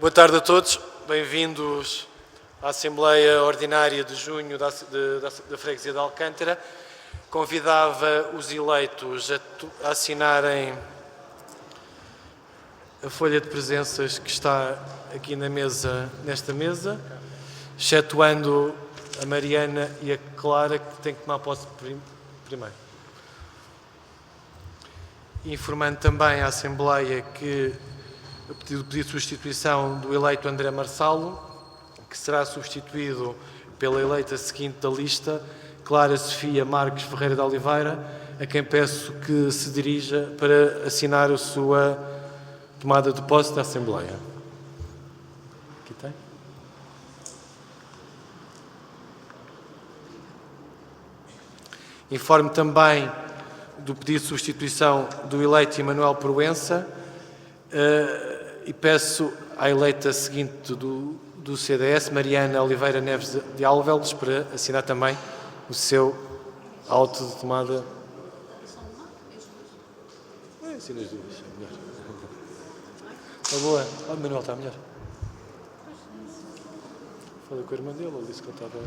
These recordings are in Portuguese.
Boa tarde a todos, bem-vindos à Assembleia Ordinária de Junho da Freguesia de Alcântara. Convidava os eleitos a assinarem a folha de presenças que está aqui nesta mesa, excetuando a Mariana e a Clara, que têm que tomar posse primeiro. Informando também à Assembleia que o pedido de substituição do eleito André Marçalo, que será substituído pela eleita seguinte da lista, Clara Sofia Marques Ferreira de Oliveira, a quem peço que se dirija para assinar a sua tomada de posse da Assembleia. Aqui tem. Informo também do pedido de substituição do eleito Emanuel Proença e peço à eleita seguinte do CDS, Mariana Oliveira Neves de Alveles, para assinar também o seu auto de tomada. Assina as duas, é melhor. Está boa. O Manuel está melhor. Falei com a irmã dele, ele disse que ele estava...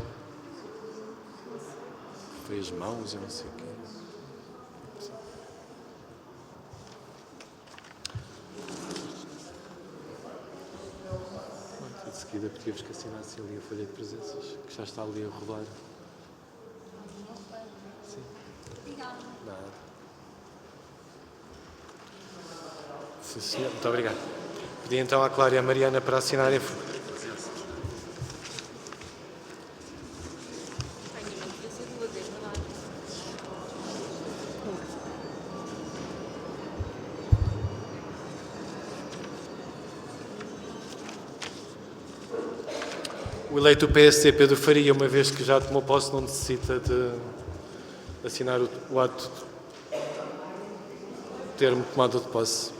Foi as mãos e não sei o quê. De seguida pedíamos que assinasse ali a folha de presenças, que já está ali a rodar. Sim. Obrigada. Nada. Sim, senhor. Muito obrigado. Pedi então à Clara e à Mariana para assinarem a folha. O eleito do PSD, Pedro Faria, uma vez que já tomou posse, não necessita de assinar o ato de termo de tomada de posse.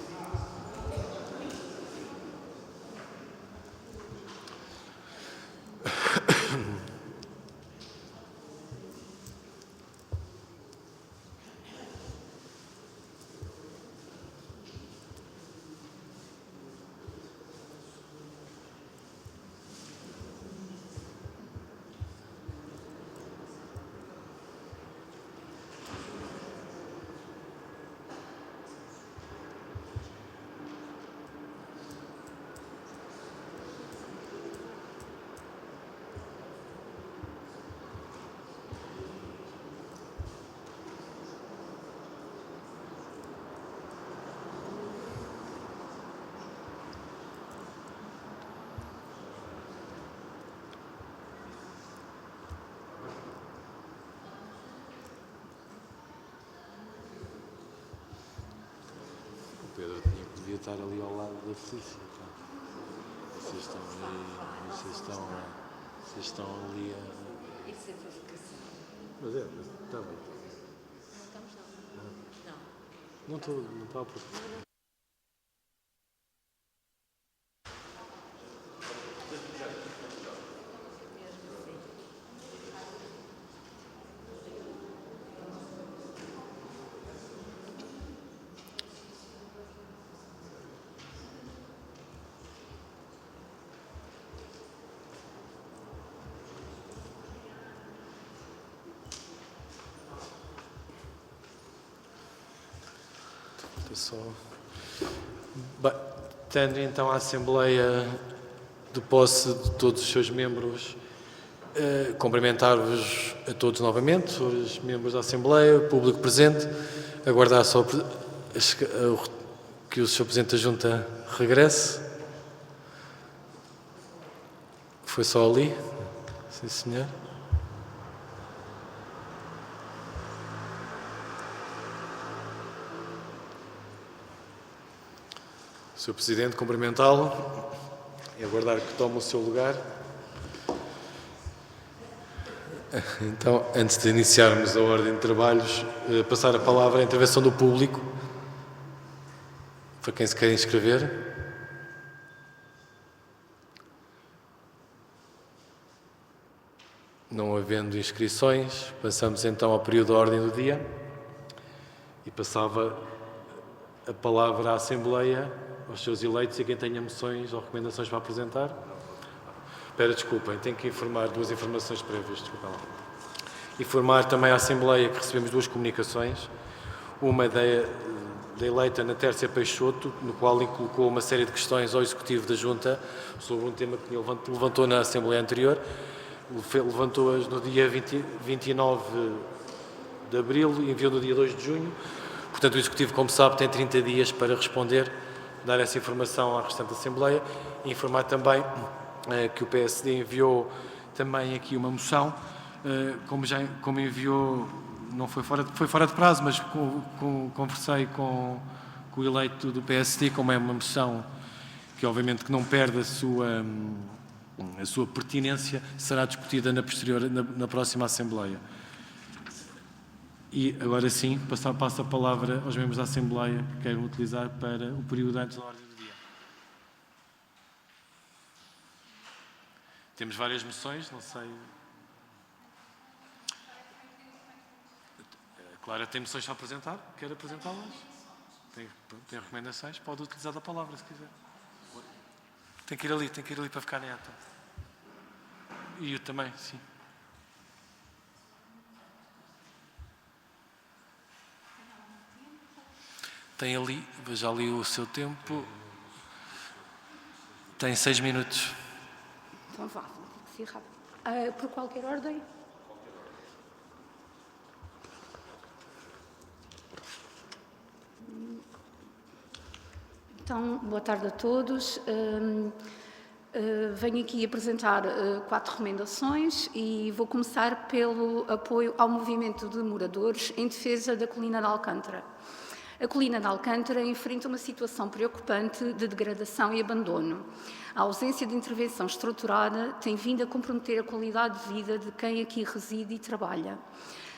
Pedro podia estar ali ao lado da Felícia. Vocês estão ali a... Isso é provocação. Mas está bem. Não estamos não. Não estou a provocar. Bem, tendo então a Assembleia de posse de todos os seus membros, cumprimentar-vos a todos novamente, os membros da Assembleia, o público presente, aguardar só que o Sr. Presidente da Junta regresse. Foi só ali? Sim, senhor. Sr. Presidente, cumprimentá-lo e aguardar que tome o seu lugar. Então, antes de iniciarmos a ordem de trabalhos, passar a palavra à intervenção do público, para quem se quer inscrever. Não havendo inscrições, passamos então ao período da ordem do dia e passava a palavra à Assembleia aos seus eleitos e a quem tenha moções ou recomendações para apresentar. Espera, desculpem, tenho que informar duas informações prévias, desculpem lá. Informar também à Assembleia que recebemos duas comunicações, uma da eleita Ana Tércia Peixoto, no qual colocou uma série de questões ao Executivo da Junta sobre um tema que levantou na Assembleia anterior, levantou-as no dia 29 de Abril e enviou no dia 2 de Junho. Portanto, o Executivo, como sabe, tem 30 dias para responder, dar essa informação à restante Assembleia e informar também que o PSD enviou também aqui uma moção, como enviou, não foi fora de prazo, mas conversei com o eleito do PSD, como é uma moção que obviamente que não perde a sua pertinência, será discutida na próxima Assembleia. E agora sim, passo a palavra aos membros da Assembleia que queiram utilizar para o período antes da ordem do dia. Temos várias moções, não sei. A Clara tem moções para apresentar? Quer apresentá-las? Tem recomendações? Pode utilizar a palavra se quiser. Tem que ir ali para ficar neta. E eu também, sim. Tem ali, veja ali o seu tempo. Tem 6 minutos. Então vá, tem que ser rápido. Por qualquer ordem? Então, boa tarde a todos. Venho aqui apresentar 4 recomendações e vou começar pelo apoio ao movimento de moradores em defesa da colina de Alcântara. A colina de Alcântara enfrenta uma situação preocupante de degradação e abandono. A ausência de intervenção estruturada tem vindo a comprometer a qualidade de vida de quem aqui reside e trabalha.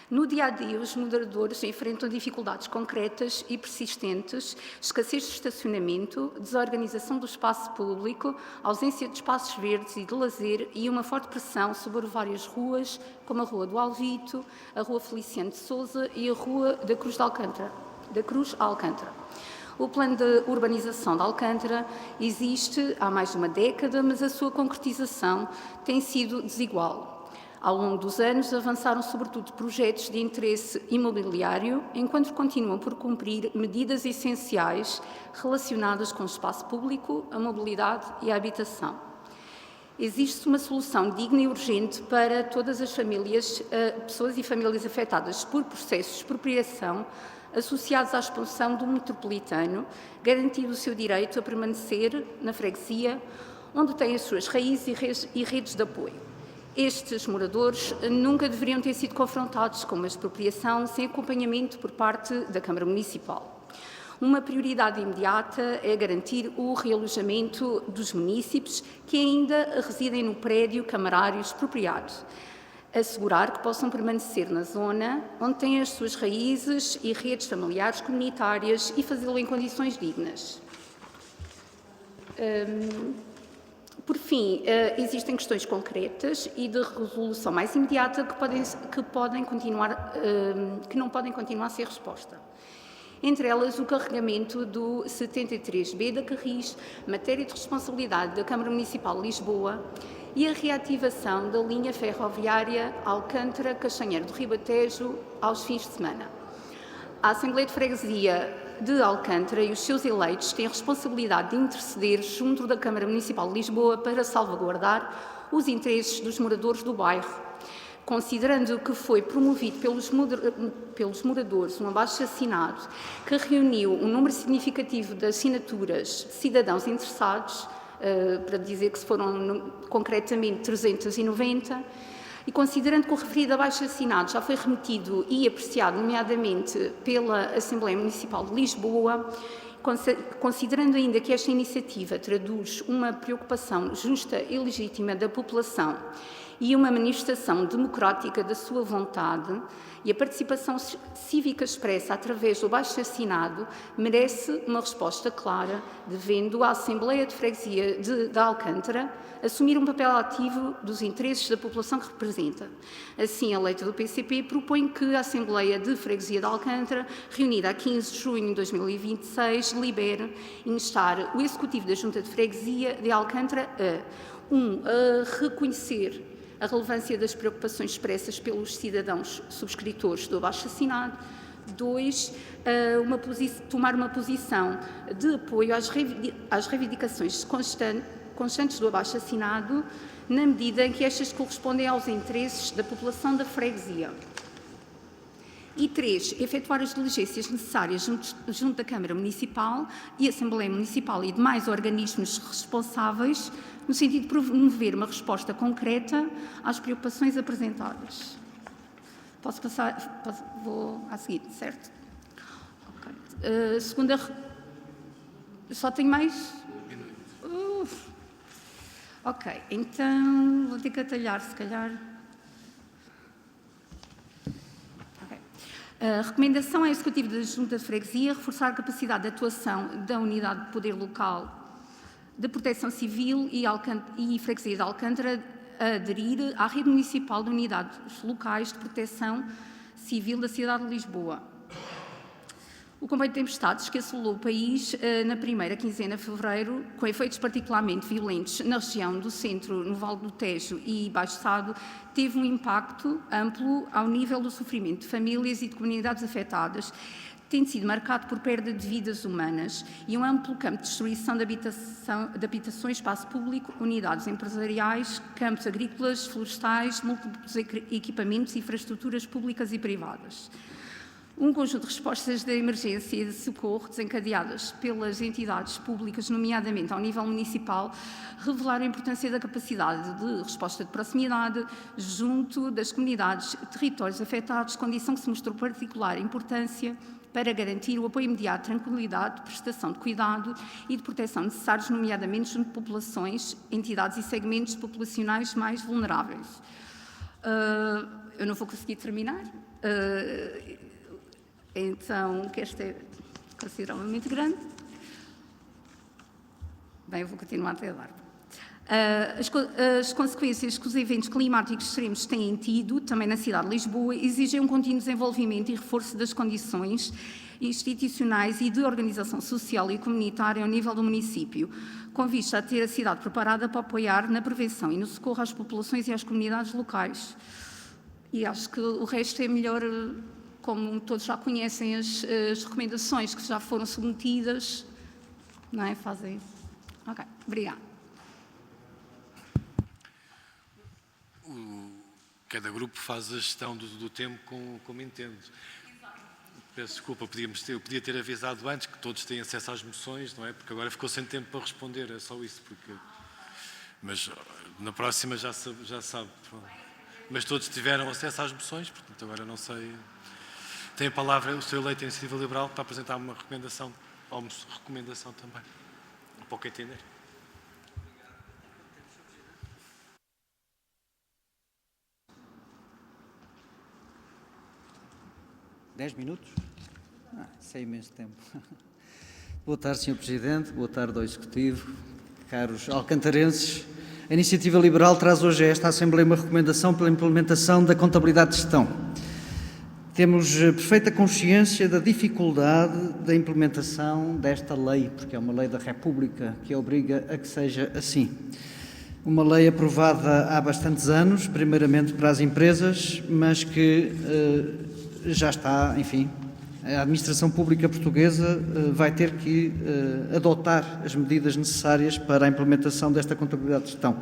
No dia-a-dia, os moradores enfrentam dificuldades concretas e persistentes, escassez de estacionamento, desorganização do espaço público, ausência de espaços verdes e de lazer e uma forte pressão sobre várias ruas, como a Rua do Alvito, a Rua Feliciano de Sousa e a Rua da Cruz a Alcântara. O plano de urbanização de Alcântara existe há mais de uma década, mas a sua concretização tem sido desigual. Ao longo dos anos, avançaram sobretudo projetos de interesse imobiliário, enquanto continuam por cumprir medidas essenciais relacionadas com o espaço público, a mobilidade e a habitação. Existe uma solução digna e urgente para todas as famílias, pessoas e famílias afetadas por processos de expropriação associados à expansão do metropolitano, garantindo o seu direito a permanecer na freguesia, onde tem as suas raízes e redes de apoio. Estes moradores nunca deveriam ter sido confrontados com uma expropriação sem acompanhamento por parte da Câmara Municipal. Uma prioridade imediata é garantir o realojamento dos munícipes que ainda residem no prédio camarário expropriado, assegurar que possam permanecer na zona onde têm as suas raízes e redes familiares comunitárias e fazê-lo em condições dignas. Por fim, existem questões concretas e de resolução mais imediata que não podem continuar a ser resposta. Entre elas, o carregamento do 73B da Carris, matéria de responsabilidade da Câmara Municipal de Lisboa, e a reativação da linha ferroviária Alcântara-Castanheiro do Ribatejo aos fins de semana. A Assembleia de Freguesia de Alcântara e os seus eleitos têm a responsabilidade de interceder junto da Câmara Municipal de Lisboa para salvaguardar os interesses dos moradores do bairro, considerando que foi promovido pelos moradores um abaixo-assinado que reuniu um número significativo de assinaturas de cidadãos interessados, para dizer que foram concretamente 390, e considerando que o referido abaixo-assinado já foi remetido e apreciado, nomeadamente pela Assembleia Municipal de Lisboa, considerando ainda que esta iniciativa traduz uma preocupação justa e legítima da população e uma manifestação democrática da sua vontade e a participação cívica expressa através do abaixo-assinado merece uma resposta clara, devendo a Assembleia de Freguesia de Alcântara assumir um papel ativo dos interesses da população que representa. Assim, a letra do PCP propõe que a Assembleia de Freguesia de Alcântara, reunida a 15 de junho de 2026, delibere instar o Executivo da Junta de Freguesia de Alcântara a reconhecer a relevância das preocupações expressas pelos cidadãos subscritores do abaixo-assinado. 2, tomar uma posição de apoio às reivindicações constantes do abaixo-assinado, na medida em que estas correspondem aos interesses da população da freguesia. E 3, efetuar as diligências necessárias junto da Câmara Municipal e Assembleia Municipal e demais organismos responsáveis, no sentido de promover uma resposta concreta às preocupações apresentadas. Posso passar? Vou à seguinte, certo? Okay. Segunda... Só tenho mais? Ok, então vou ter que atalhar, se calhar. A recomendação é ao Executivo da Junta de Freguesia reforçar a capacidade de atuação da Unidade de Poder Local de Proteção Civil e Freguesia de Alcântara a aderir à rede municipal de unidades locais de proteção civil da cidade de Lisboa. O comboio de tempestades que assolou o país na primeira quinzena de fevereiro, com efeitos particularmente violentos na região do centro, no Vale do Tejo e Baixo Sado, teve um impacto amplo ao nível do sofrimento de famílias e de comunidades afetadas, tendo sido marcado por perda de vidas humanas e um amplo campo de destruição de habitações, espaço público, unidades empresariais, campos agrícolas, florestais, múltiplos equipamentos e infraestruturas públicas e privadas. Um conjunto de respostas de emergência e de socorro desencadeadas pelas entidades públicas, nomeadamente ao nível municipal, revelaram a importância da capacidade de resposta de proximidade junto das comunidades, territórios afetados, condição que se mostrou particular importância para garantir o apoio imediato, tranquilidade, prestação de cuidado e de proteção necessários, nomeadamente junto de populações, entidades e segmentos populacionais mais vulneráveis. Eu não vou conseguir terminar. Então, que esta é consideravelmente grande. Bem, eu vou continuar até dar. As consequências que os eventos climáticos extremos têm tido, também na cidade de Lisboa, exigem um contínuo desenvolvimento e reforço das condições institucionais e de organização social e comunitária ao nível do município, com vista a ter a cidade preparada para apoiar na prevenção e no socorro às populações e às comunidades locais. E acho que o resto é melhor... Como todos já conhecem as recomendações que já foram submetidas, não é? Fazem isso. Ok, obrigada. Cada grupo faz a gestão do tempo como entende. Peço desculpa, eu podia ter avisado antes que todos têm acesso às moções, não é? Porque agora ficou sem tempo para responder, é só isso. Mas na próxima já sabe. Mas todos tiveram acesso às moções, portanto agora não sei... Tem a palavra o Sr. Eleito da Iniciativa Liberal para apresentar uma recomendação, ou uma recomendação também, para o que entender. Dez minutos? Isso é imenso tempo. Boa tarde, Sr. Presidente, boa tarde ao Executivo, caros alcantarenses. A Iniciativa Liberal traz hoje a esta Assembleia uma recomendação pela implementação da contabilidade de gestão. Temos perfeita consciência da dificuldade da implementação desta lei, porque é uma lei da República que obriga a que seja assim. Uma lei aprovada há bastantes anos, primeiramente para as empresas, mas que já está, enfim, a administração pública portuguesa vai ter que adotar as medidas necessárias para a implementação desta contabilidade de gestão.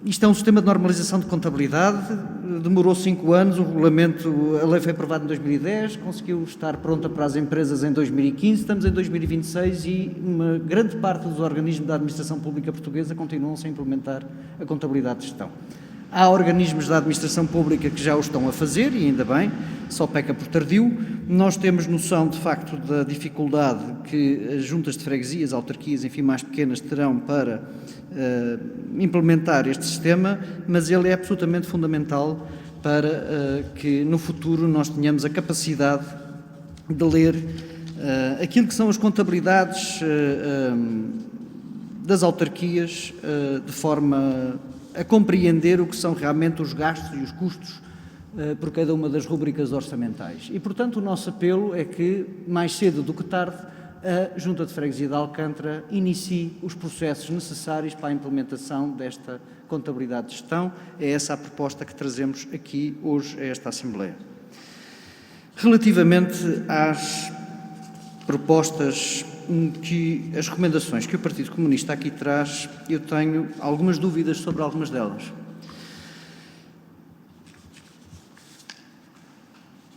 Isto é um sistema de normalização de contabilidade, demorou 5 anos, o regulamento, a lei foi aprovada em 2010, conseguiu estar pronta para as empresas em 2015, estamos em 2026 e uma grande parte dos organismos da administração pública portuguesa continuam sem implementar a contabilidade de gestão. Há organismos da administração pública que já o estão a fazer, e ainda bem, só peca por tardio. Nós temos noção, de facto, da dificuldade que as juntas de freguesias, autarquias, enfim, mais pequenas, terão para implementar este sistema, mas ele é absolutamente fundamental para que no futuro nós tenhamos a capacidade de ler aquilo que são as contabilidades das autarquias de forma a compreender o que são realmente os gastos e os custos por cada uma das rubricas orçamentais. E, portanto, o nosso apelo é que, mais cedo do que tarde, a Junta de Freguesia de Alcântara inicie os processos necessários para a implementação desta contabilidade de gestão. É essa a proposta que trazemos aqui hoje a esta Assembleia. Relativamente às propostas as recomendações que o Partido Comunista aqui traz, eu tenho algumas dúvidas sobre algumas delas.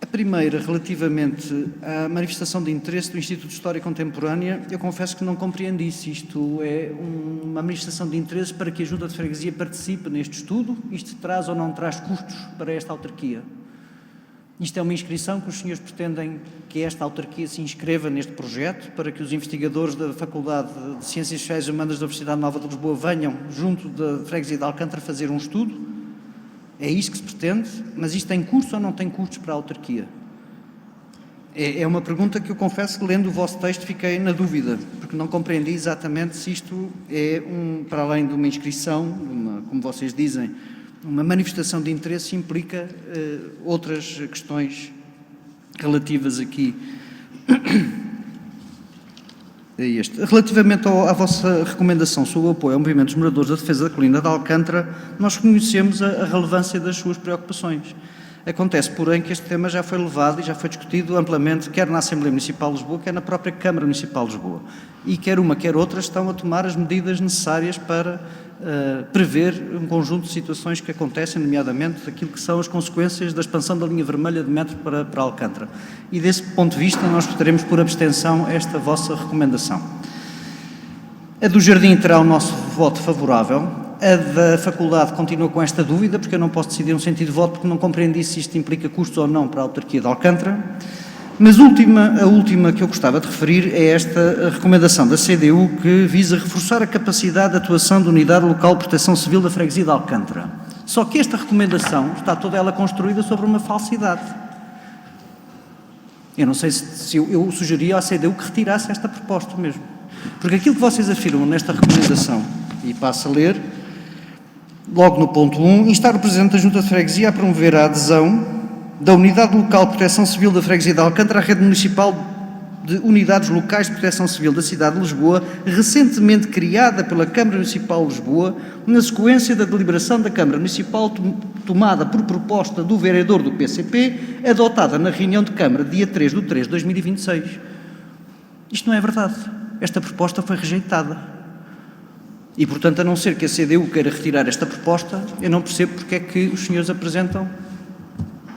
A primeira, relativamente à manifestação de interesse do Instituto de História Contemporânea, eu confesso que não compreendi se isto é uma manifestação de interesse para que a Junta de Freguesia participe neste estudo. Isto traz ou não traz custos para esta autarquia? Isto é uma inscrição que os senhores pretendem que esta autarquia se inscreva neste projeto para que os investigadores da Faculdade de Ciências Sociais e Humanas da Universidade Nova de Lisboa venham junto da Freguesia de Alcântara fazer um estudo? É isto que se pretende? Mas isto tem custos ou não tem custos para a autarquia? É uma pergunta que eu confesso que, lendo o vosso texto, fiquei na dúvida, porque não compreendi exatamente se isto é, para além de uma inscrição, como vocês dizem, uma manifestação de interesse implica outras questões relativas aqui a este. Relativamente à vossa recomendação sobre o apoio ao movimento dos moradores da defesa da colina de Alcântara, nós reconhecemos a relevância das suas preocupações. Acontece, porém, que este tema já foi levado e já foi discutido amplamente, quer na Assembleia Municipal de Lisboa, quer na própria Câmara Municipal de Lisboa. E quer uma, quer outra estão a tomar as medidas necessárias para prever um conjunto de situações que acontecem, nomeadamente aquilo que são as consequências da expansão da linha vermelha de metro para Alcântara. E desse ponto de vista nós votaremos por abstenção esta vossa recomendação. A do Jardim terá o nosso voto favorável. A da Faculdade continua com esta dúvida, porque eu não posso decidir um sentido de voto, porque não compreendi se isto implica custos ou não para a autarquia de Alcântara. Mas a última que eu gostava de referir é esta recomendação da CDU, que visa reforçar a capacidade de atuação da Unidade Local de Proteção Civil da Freguesia de Alcântara. Só que esta recomendação está toda ela construída sobre uma falsidade. Eu não sei se eu sugeria à CDU que retirasse esta proposta mesmo. Porque aquilo que vocês afirmam nesta recomendação, e passo a ler, logo no ponto 1, instar o Presidente da Junta de Freguesia a promover a adesão da Unidade Local de Proteção Civil da Freguesia de Alcântara à rede municipal de unidades locais de proteção civil da cidade de Lisboa, recentemente criada pela Câmara Municipal de Lisboa, na sequência da deliberação da Câmara Municipal tomada por proposta do vereador do PCP, adotada na reunião de Câmara dia 3 de 3 de 2026. Isto não é verdade. Esta proposta foi rejeitada. E, portanto, a não ser que a CDU queira retirar esta proposta, eu não percebo porque é que os senhores apresentam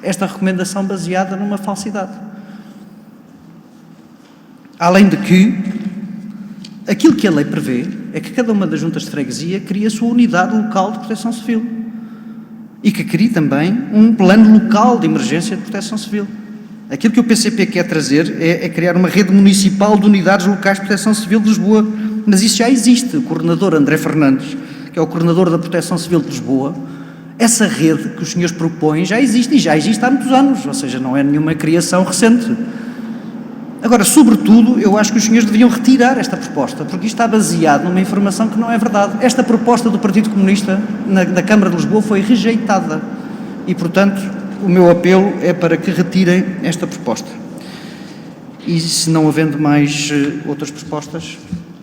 esta recomendação baseada numa falsidade. Além de que, aquilo que a lei prevê é que cada uma das juntas de freguesia cria a sua unidade local de proteção civil e que crie também um plano local de emergência de proteção civil. Aquilo que o PCP quer trazer é criar uma rede municipal de unidades locais de proteção civil de Lisboa, mas isso já existe. O coordenador André Fernandes, que é o coordenador da Proteção Civil de Lisboa, essa rede que os senhores propõem já existe, e já existe há muitos anos, ou seja, não é nenhuma criação recente. Agora, sobretudo, eu acho que os senhores deviam retirar esta proposta, porque isto está baseado numa informação que não é verdade. Esta proposta do Partido Comunista na Câmara de Lisboa foi rejeitada e, portanto, o meu apelo é para que retirem esta proposta. E, se não havendo mais outras propostas,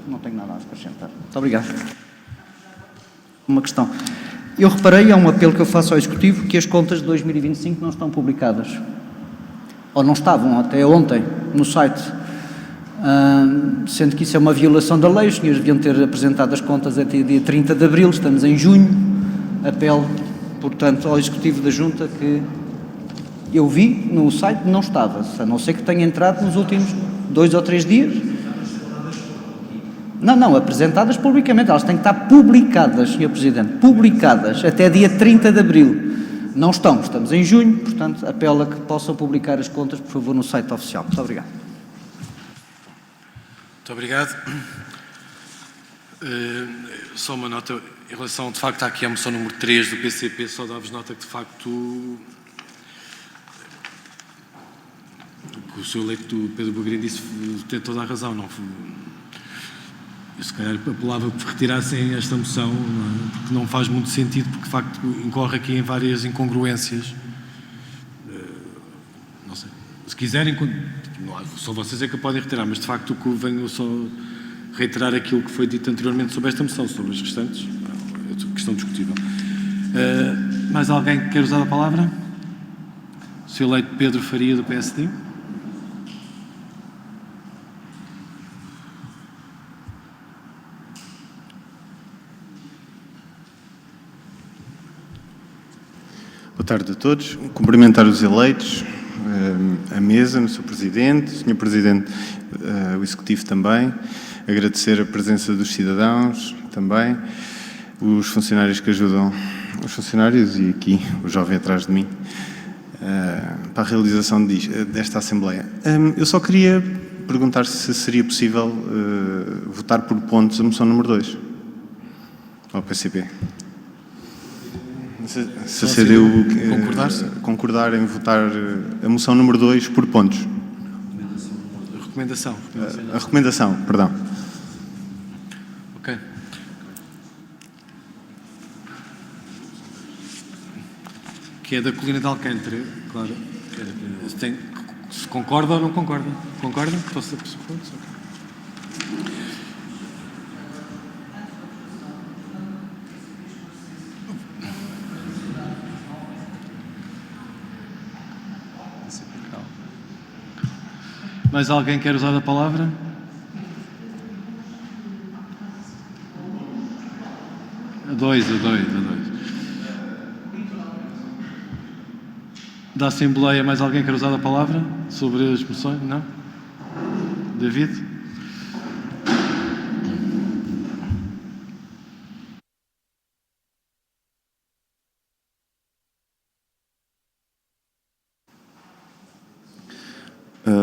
não tenho nada a acrescentar. Muito obrigado. Uma questão. Eu reparei, é um apelo que eu faço ao Executivo, que as contas de 2025 não estão publicadas. Ou não estavam até ontem no site. Sendo que isso é uma violação da lei, os senhores deviam ter apresentado as contas até dia 30 de abril, estamos em junho. Apelo, portanto, ao Executivo da Junta que eu vi no site não estava, a não ser que tenha entrado nos últimos 2 ou 3 dias. Não, apresentadas publicamente. Elas têm que estar publicadas, Sr. Presidente. Publicadas até dia 30 de abril. Não estamos em junho, portanto, apelo a que possam publicar as contas, por favor, no site oficial. Muito obrigado. Muito obrigado. Só uma nota em relação, de facto, aqui à moção número 3 do PCP, só dá-vos nota que, de facto, o Sr. eleito Pedro Bugalhão disse tem toda a razão. Não, eu, se calhar, apelava por retirassem esta moção, não é? Porque não faz muito sentido, porque, de facto, incorre aqui em várias incongruências. Não sei. Se quiserem, não, só vocês é que a podem retirar, mas, de facto, o que venho só reiterar aquilo que foi dito anteriormente sobre esta moção, sobre as restantes, é questão discutível. Mais alguém que quer usar a palavra? O Sr. eleito Pedro Faria, do PSD. Boa tarde a todos. Cumprimentar os eleitos, a mesa, o Sr. Presidente, o Sr. Presidente, o Executivo também. Agradecer a presença dos cidadãos também, os funcionários que ajudam, os funcionários e aqui o jovem atrás de mim, para a realização desta Assembleia. Eu só queria perguntar se seria possível votar por pontos a moção número 2 ao PCP. Se a CDU concordar em votar a moção número 2 por pontos. Recomendação. A recomendação, perdão. Ok. Que é da Colina de Alcântara, claro. Se concorda ou não concorda? Concorda? Mais alguém quer usar a palavra? A dois. Da Assembleia, mais alguém quer usar a palavra sobre as moções? Não? David?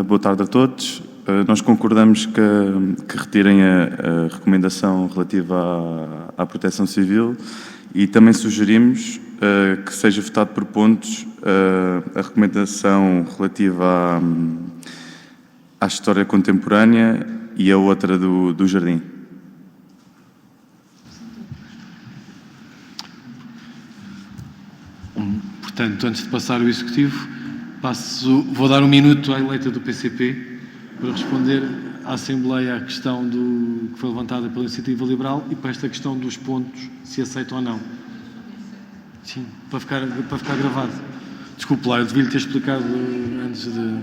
Boa tarde a todos. Nós concordamos que retirem a recomendação relativa à proteção civil e também sugerimos que seja votado por pontos a recomendação relativa à história contemporânea e a outra do jardim. Portanto, antes de passar ao Executivo, vou dar um minuto à eleita do PCP para responder à Assembleia à questão que foi levantada pela Iniciativa Liberal e para esta questão dos pontos, se aceita ou não. Sim, para ficar gravado. Desculpe lá, eu devia lhe ter explicado antes de...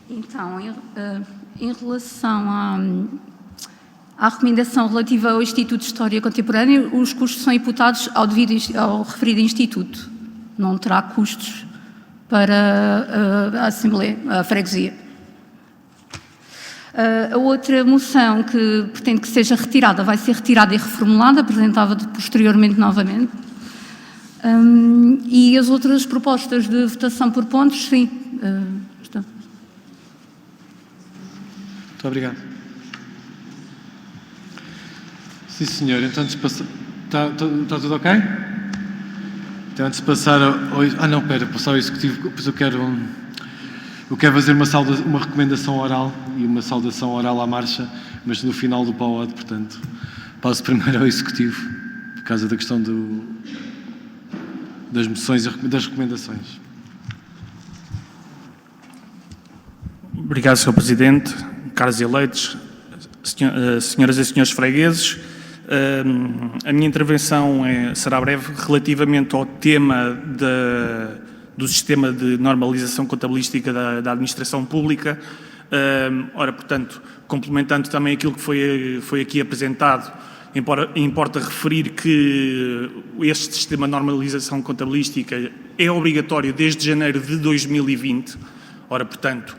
Então, em relação à recomendação relativa ao Instituto de História Contemporânea, os custos são imputados ao referido Instituto. Não terá custos para a Assembleia, a Freguesia. A outra moção que pretende que seja retirada vai ser retirada e reformulada, apresentada posteriormente novamente. E as outras propostas de votação por pontos, sim, estão. Muito obrigado. Sim, senhor. Então, antes de passar... Está tudo ok? Então, antes de passar ao... não, espera, passar ao Executivo, pois eu quero fazer uma recomendação oral e uma saudação oral à marcha, mas no final do PAOD, portanto, passo primeiro ao Executivo, por causa da questão das moções e das recomendações. Obrigado, Sr. Presidente, caros eleitos, senhoras e senhores fregueses. A minha intervenção será breve relativamente ao tema do sistema de normalização contabilística da administração pública. Ora, portanto, complementando também aquilo que foi aqui apresentado, importa referir que este sistema de normalização contabilística é obrigatório desde janeiro de 2020, Ora, portanto,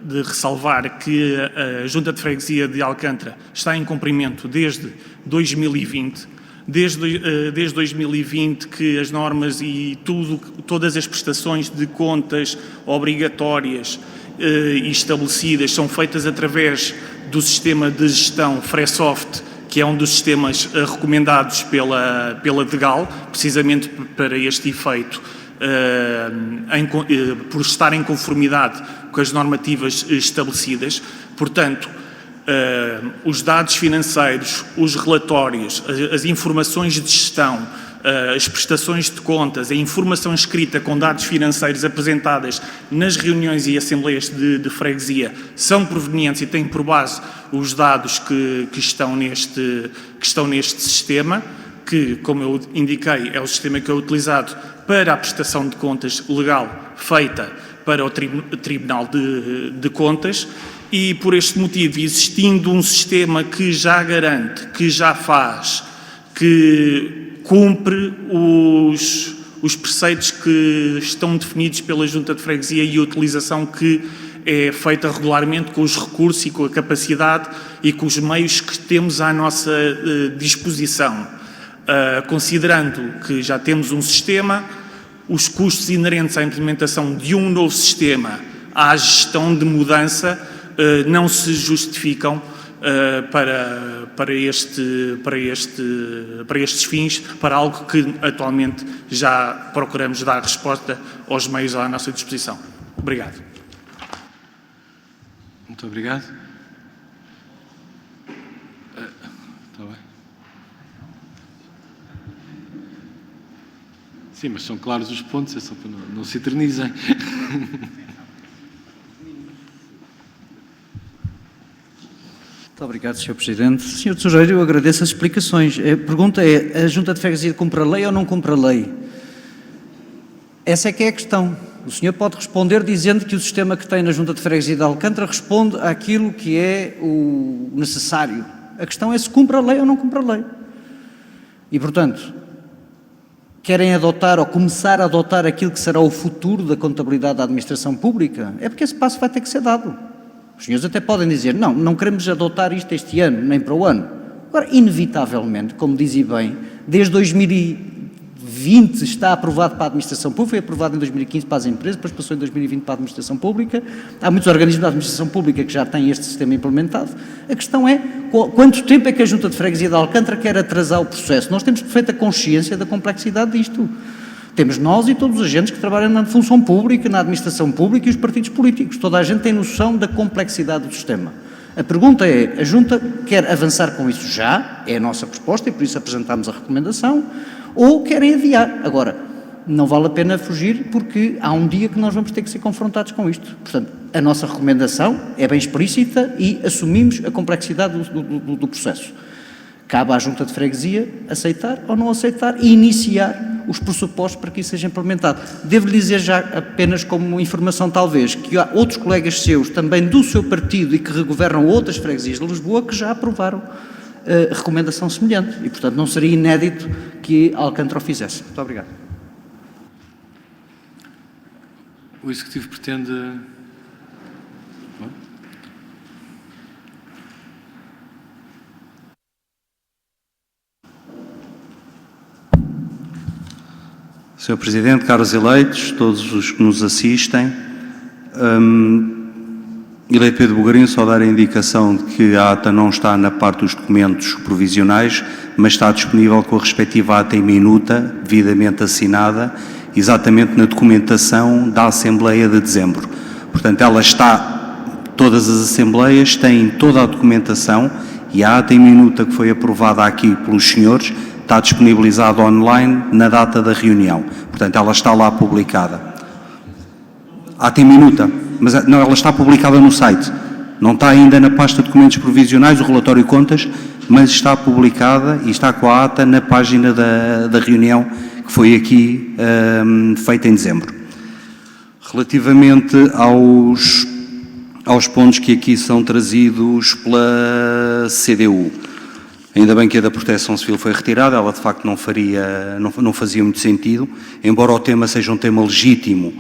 de ressalvar que a Junta de Freguesia de Alcântara está em cumprimento desde 2020, desde 2020 que as normas e todas as prestações de contas obrigatórias e estabelecidas são feitas através do sistema de gestão Fresoft, que é um dos sistemas recomendados pela DGAL, precisamente para este efeito, por estar em conformidade com as normativas estabelecidas. Portanto, os dados financeiros, os relatórios, as informações de gestão, as prestações de contas, a informação escrita com dados financeiros apresentadas nas reuniões e assembleias de freguesia são provenientes e têm por base os dados que estão neste sistema, que, como eu indiquei, é o sistema que é utilizado para a prestação de contas legal feita para o Tribunal de Contas. E, por este motivo, existindo um sistema que já garante, que já faz, que cumpre os preceitos que estão definidos pela Junta de Freguesia e a utilização que é feita regularmente com os recursos e com a capacidade e com os meios que temos à nossa disposição. Considerando que já temos um sistema, os custos inerentes à implementação de um novo sistema, à gestão de mudança, não se justificam para estes fins, para algo que atualmente já procuramos dar resposta aos meios à nossa disposição. Obrigado. Muito obrigado. Está bem. Sim, mas são claros os pontos, é só para não se eternizem. Muito obrigado, Sr. Presidente. Sr. Tesoureiro, eu agradeço as explicações. A pergunta é, a Junta de Freguesia cumpre a lei ou não cumpre a lei? Essa é que é a questão. O senhor pode responder dizendo que o sistema que tem na Junta de Freguesia de Alcântara responde àquilo que é o necessário. A questão é se cumpre a lei ou não cumpre a lei. E, portanto, querem adotar ou começar a adotar aquilo que será o futuro da contabilidade da administração pública? É porque esse passo vai ter que ser dado. Os senhores até podem dizer, não queremos adotar isto este ano, nem para o ano. Agora, inevitavelmente, como dizia bem, desde 2020 está aprovado para a administração pública, foi aprovado em 2015 para as empresas, depois passou em 2020 para a administração pública. Há muitos organismos da administração pública que já têm este sistema implementado. A questão é, quanto tempo é que a Junta de Freguesia de Alcântara quer atrasar o processo? Nós temos perfeita consciência da complexidade disto. Temos nós e todos os agentes que trabalham na função pública, na administração pública e os partidos políticos. Toda a gente tem noção da complexidade do sistema. A pergunta é, a Junta quer avançar com isso já? É a nossa resposta e por isso apresentamos a recomendação. Ou querem adiar? Agora, não vale a pena fugir porque há um dia que nós vamos ter que ser confrontados com isto. Portanto, a nossa recomendação é bem explícita e assumimos a complexidade do processo. Cabe à Junta de Freguesia aceitar ou não aceitar e iniciar os pressupostos para que isso seja implementado. Devo-lhe dizer já apenas como informação talvez, que há outros colegas seus, também do seu partido e que regovernam outras freguesias de Lisboa, que já aprovaram recomendação semelhante e, portanto, não seria inédito que Alcântara o fizesse. Muito obrigado. O Executivo pretende... Sr. Presidente, caros eleitos, todos os que nos assistem, eleito Pedro Bugarinho, só dar a indicação de que a ata não está na parte dos documentos provisionais, mas está disponível com a respectiva ata em minuta, devidamente assinada, exatamente na documentação da Assembleia de Dezembro. Portanto, ela está, todas as Assembleias têm toda a documentação e a ata em minuta que foi aprovada aqui pelos senhores está disponibilizada online na data da reunião. Portanto, ela está lá publicada. Ata em minuta, mas não, ela está publicada no site. Não está ainda na pasta de documentos provisionais, o relatório de contas, mas está publicada e está com a ata na página da reunião que foi aqui feita em dezembro. Relativamente aos pontos que aqui são trazidos pela CDU, ainda bem que a da Proteção Civil foi retirada, ela de facto não fazia muito sentido, embora o tema seja um tema legítimo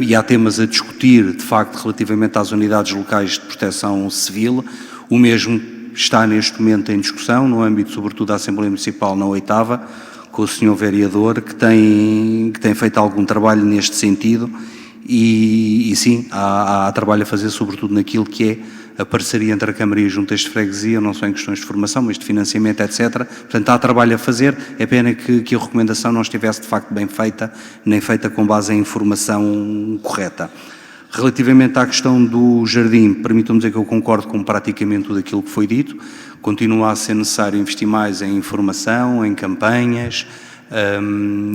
e há temas a discutir, de facto, relativamente às unidades locais de proteção civil. O mesmo está neste momento em discussão, no âmbito, sobretudo, da Assembleia Municipal na 8ª, com o Sr. Vereador, que tem feito algum trabalho neste sentido, e sim, há trabalho a fazer, sobretudo naquilo que é a parceria entre a Câmara e as juntas de freguesia, não só em questões de formação, mas de financiamento, etc. Portanto, há trabalho a fazer. É pena que a recomendação não estivesse, de facto, bem feita, nem feita com base em informação correta. Relativamente à questão do jardim, permitam-me dizer que eu concordo com praticamente tudo aquilo que foi dito. Continua a ser necessário investir mais em informação, em campanhas,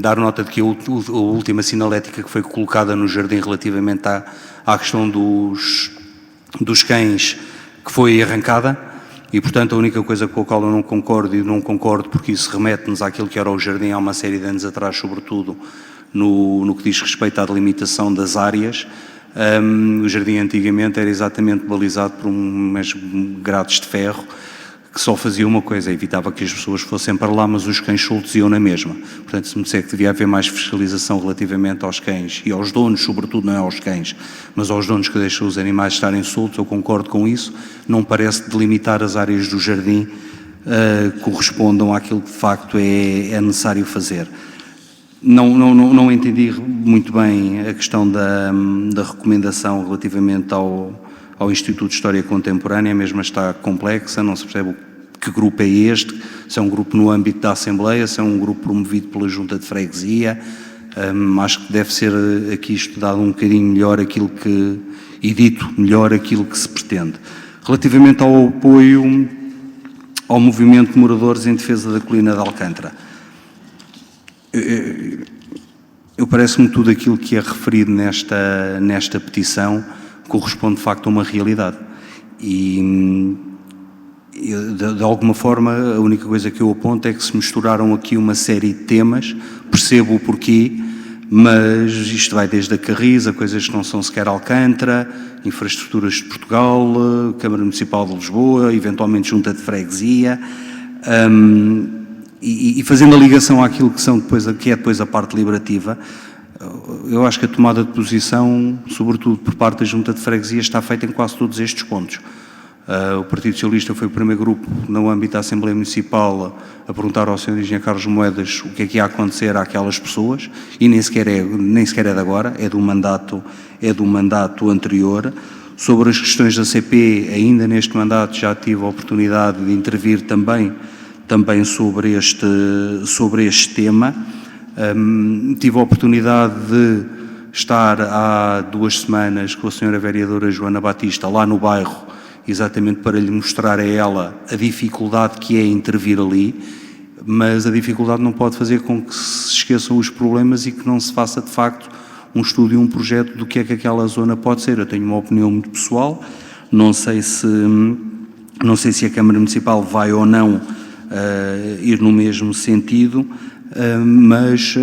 dar nota de que a última sinalética que foi colocada no jardim relativamente à questão dos cães que foi arrancada, e portanto a única coisa com a qual eu não concordo, e não concordo porque isso remete-nos àquilo que era o jardim há uma série de anos atrás, sobretudo no que diz respeito à delimitação das áreas. O jardim antigamente era exatamente balizado por umas grades de ferro que só fazia uma coisa, evitava que as pessoas fossem para lá, mas os cães soltos iam na mesma. Portanto, se me disser que devia haver mais fiscalização relativamente aos cães e aos donos, sobretudo não é aos cães, mas aos donos que deixam os animais estarem soltos, eu concordo com isso. Não parece delimitar as áreas do jardim correspondam àquilo que de facto é necessário fazer. Não entendi muito bem a questão da recomendação relativamente ao Instituto de História Contemporânea, a mesma está complexa, não se percebe que grupo é este, se é um grupo no âmbito da Assembleia, se é um grupo promovido pela Junta de Freguesia. Acho que deve ser aqui estudado um bocadinho melhor e dito melhor aquilo que se pretende. Relativamente ao apoio ao movimento de moradores em defesa da colina de Alcântara, eu parece-me tudo aquilo que é referido nesta petição corresponde de facto a uma realidade e de alguma forma a única coisa que eu aponto é que se misturaram aqui uma série de temas, percebo o porquê, mas isto vai desde a Carris a coisas que não são sequer Alcântara, infraestruturas de Portugal, Câmara Municipal de Lisboa, eventualmente Junta de Freguesia, e fazendo a ligação àquilo que é depois a parte deliberativa. Eu acho que a tomada de posição, sobretudo por parte da Junta de Freguesia, está feita em quase todos estes pontos. O Partido Socialista foi o primeiro grupo no âmbito da Assembleia Municipal a perguntar ao Sr. Engenheiro Carlos Moedas o que é que ia acontecer àquelas pessoas, e nem sequer é de agora, é do mandato anterior. Sobre as questões da CP, ainda neste mandato já tive a oportunidade de intervir também sobre este tema. Tive a oportunidade de estar há 2 semanas com a Sra. Vereadora Joana Batista lá no bairro, exatamente para lhe mostrar a ela a dificuldade que é intervir ali, mas a dificuldade não pode fazer com que se esqueçam os problemas e que não se faça de facto um estudo e um projeto do que é que aquela zona pode ser. Eu tenho uma opinião muito pessoal, não sei se a Câmara Municipal vai ou não ir no mesmo sentido, mas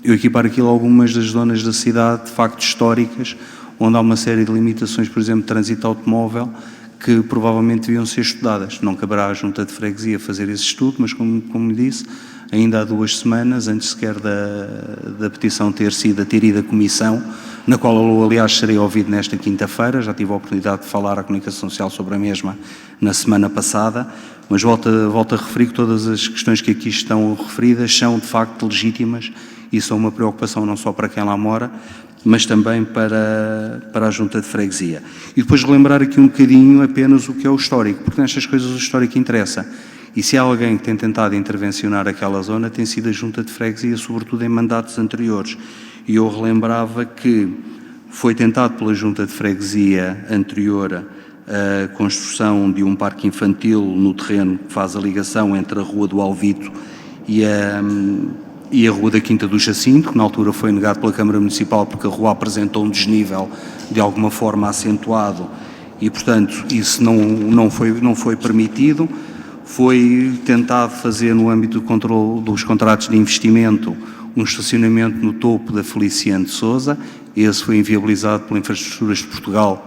eu equiparo aquilo a algumas das zonas da cidade, de facto históricas, onde há uma série de limitações, por exemplo, de trânsito automóvel, que provavelmente deviam ser estudadas. Não caberá à Junta de Freguesia fazer esse estudo, mas como disse, ainda há 2 semanas, antes sequer da petição ter ido à comissão, na qual eu, aliás, serei ouvido nesta quinta-feira, já tive a oportunidade de falar à Comunicação Social sobre a mesma na semana passada, mas volto a referir que todas as questões que aqui estão referidas são, de facto, legítimas e são uma preocupação não só para quem lá mora, mas também para a Junta de Freguesia. E depois relembrar aqui um bocadinho apenas o que é o histórico, porque nestas coisas o histórico interessa. E se há alguém que tem tentado intervencionar aquela zona, tem sido a Junta de Freguesia, sobretudo em mandatos anteriores. E eu relembrava que foi tentado pela Junta de Freguesia anterior a construção de um parque infantil no terreno que faz a ligação entre a Rua do Alvito e a Rua da Quinta do Jacinto, que na altura foi negado pela Câmara Municipal porque a rua apresentou um desnível de alguma forma acentuado e, portanto, isso não foi permitido. Foi tentado fazer, no âmbito do controle dos contratos de investimento, um estacionamento no topo da Feliciano de Sousa. Esse foi inviabilizado pela Infraestruturas de Portugal,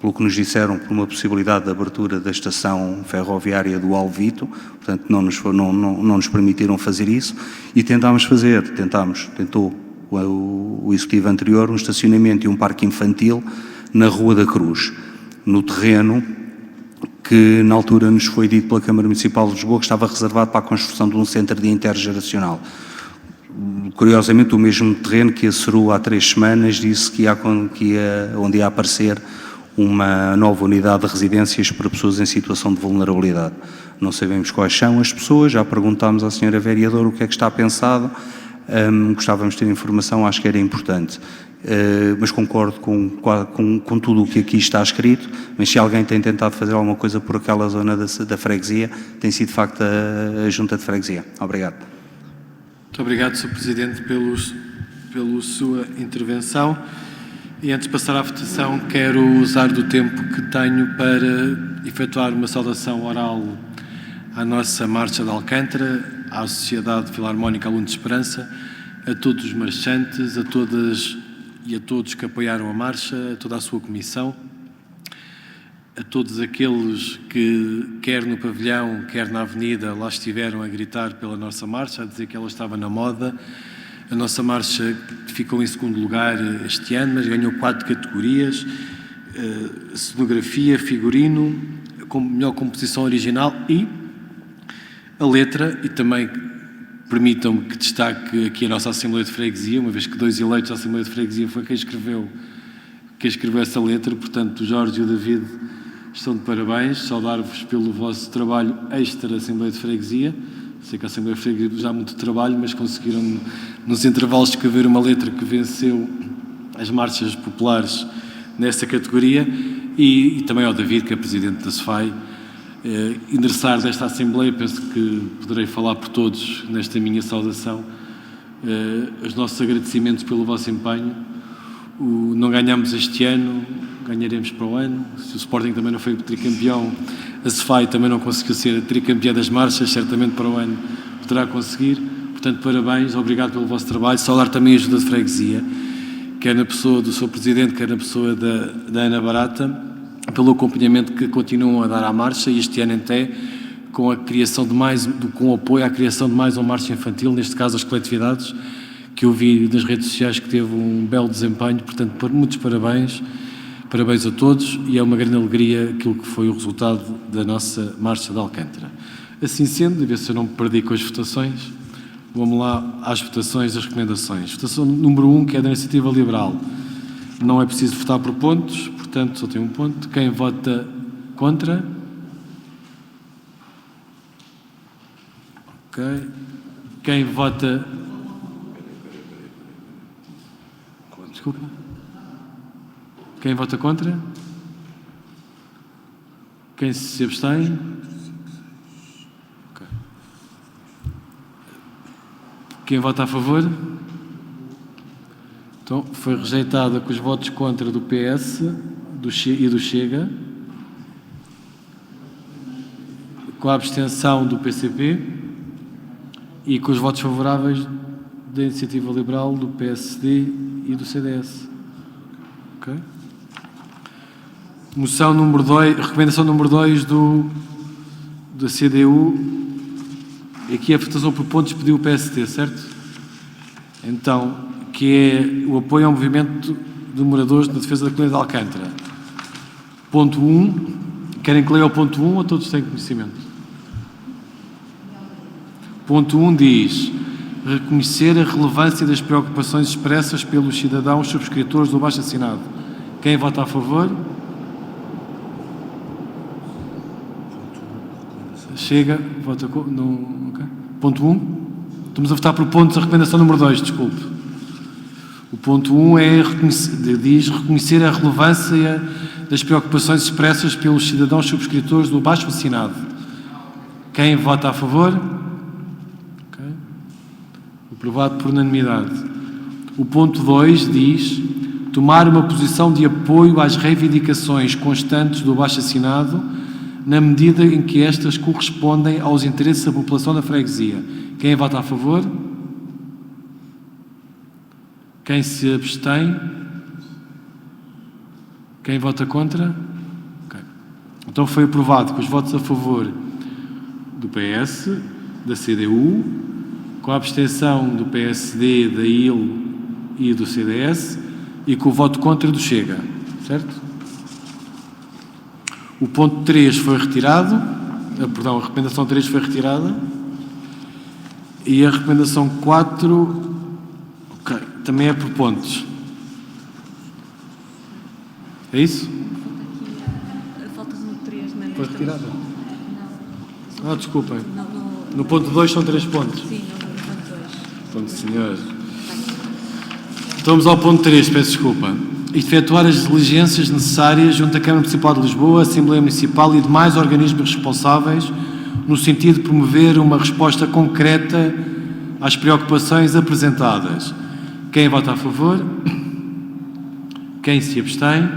pelo que nos disseram, por uma possibilidade de abertura da estação ferroviária do Alvito, portanto não nos permitiram fazer isso, e tentou o executivo anterior, um estacionamento e um parque infantil na Rua da Cruz, no terreno que na altura nos foi dito pela Câmara Municipal de Lisboa que estava reservado para a construção de um centro de intergeracional. Curiosamente, o mesmo terreno que a CERU há 3 semanas disse onde ia aparecer uma nova unidade de residências para pessoas em situação de vulnerabilidade. Não sabemos quais são as pessoas, já perguntámos à senhora vereadora o que é que está pensado, gostávamos de ter informação, acho que era importante. Mas concordo com tudo o que aqui está escrito, mas se alguém tem tentado fazer alguma coisa por aquela zona da freguesia, tem sido de facto a Junta de Freguesia. Obrigado. Muito obrigado, Sr. Presidente, pela sua intervenção. E antes de passar à votação, quero usar do tempo que tenho para efetuar uma saudação oral à nossa Marcha de Alcântara, à Sociedade Filarmónica Aluno de Esperança, a todos os marchantes, a todas e a todos que apoiaram a marcha, a toda a sua comissão, a todos aqueles que, quer no pavilhão, quer na avenida, lá estiveram a gritar pela nossa marcha, a dizer que ela estava na moda. A nossa marcha ficou em segundo lugar este ano, mas ganhou 4 categorias: cenografia, figurino, melhor composição original e a letra. E também permitam-me que destaque aqui a nossa Assembleia de Freguesia, uma vez que 2 eleitos à Assembleia de Freguesia foi quem escreveu essa letra. Portanto, o Jorge e o David estão de parabéns. Saudar-vos pelo vosso trabalho extra Assembleia de Freguesia. Sei que a Assembleia de Freguesia já há muito trabalho, mas conseguiram, nos intervalos, escrever uma letra que venceu as marchas populares nessa categoria. E também ao David, que é Presidente da SFAI, endereçar desta Assembleia, penso que poderei falar por todos nesta minha saudação, os nossos agradecimentos pelo vosso empenho. Não ganhamos este ano, ganharemos para o ano. Se o Sporting também não foi tricampeão, a SFAI também não conseguiu ser tricampeã das marchas, certamente para o ano poderá conseguir. Portanto, parabéns, obrigado pelo vosso trabalho. Saudar também a Junta de Freguesia, quer na pessoa do seu Presidente, quer na pessoa da Ana Barata, pelo acompanhamento que continuam a dar à marcha, e este ano até com a criação com o apoio à criação de mais uma marcha infantil, neste caso as coletividades, que eu vi nas redes sociais que teve um belo desempenho. Portanto, muitos parabéns. Parabéns a todos, e é uma grande alegria aquilo que foi o resultado da nossa Marcha de Alcântara. Assim sendo, a ver se eu não me perdi com as votações, vamos lá às votações das recomendações. Votação número 1, que é da Iniciativa Liberal. Não é preciso votar por pontos, portanto só tem um ponto. Quem vota contra? Ok. Quem vota... Desculpa. Quem vota contra? Quem se abstém? Okay. Quem vota a favor? Então, foi rejeitada com os votos contra do PS e do Chega, com a abstenção do PCP e com os votos favoráveis da Iniciativa Liberal, do PSD e do CDS. Ok? Moção número 2, recomendação número 2 da CDU. Aqui a votação por pontos pediu o PSD, certo? Então, que é o apoio ao movimento de moradores na defesa da colina de Alcântara. Ponto 1. Querem que leia o ponto 1 ou todos têm conhecimento? Ponto 1 diz: reconhecer a relevância das preocupações expressas pelos cidadãos subscritores do abaixo-assinado. Quem vota a favor? Chega, vota não, okay. Ponto 1. Estamos a votar por pontos a recomendação número 2, desculpe. O ponto 1 diz reconhecer a relevância das preocupações expressas pelos cidadãos subscritores do abaixo-assinado. Quem vota a favor? Okay. Aprovado por unanimidade. O ponto 2 diz tomar uma posição de apoio às reivindicações constantes do abaixo-assinado na medida em que estas correspondem aos interesses da população da freguesia. Quem vota a favor? Quem se abstém? Quem vota contra? Okay. Então foi aprovado com os votos a favor do PS, da CDU, com a abstenção do PSD, da IL e do CDS e com o voto contra do Chega, certo? O ponto 3 foi retirado, perdão, a recomendação 3 foi retirada e a recomendação 4, ok, também é por pontos. É isso? Falta no 3, mas Foi retirada? Não. Desculpem. No, No ponto 2 são 3 pontos. sim, no ponto 2. Ponto, senhor. Vamos ao ponto 3, peço desculpa. Efetuar as diligências necessárias junto à Câmara Municipal de Lisboa, a Assembleia Municipal e demais organismos responsáveis, no sentido de promover uma resposta concreta às preocupações apresentadas. Quem vota a favor? Quem se abstém?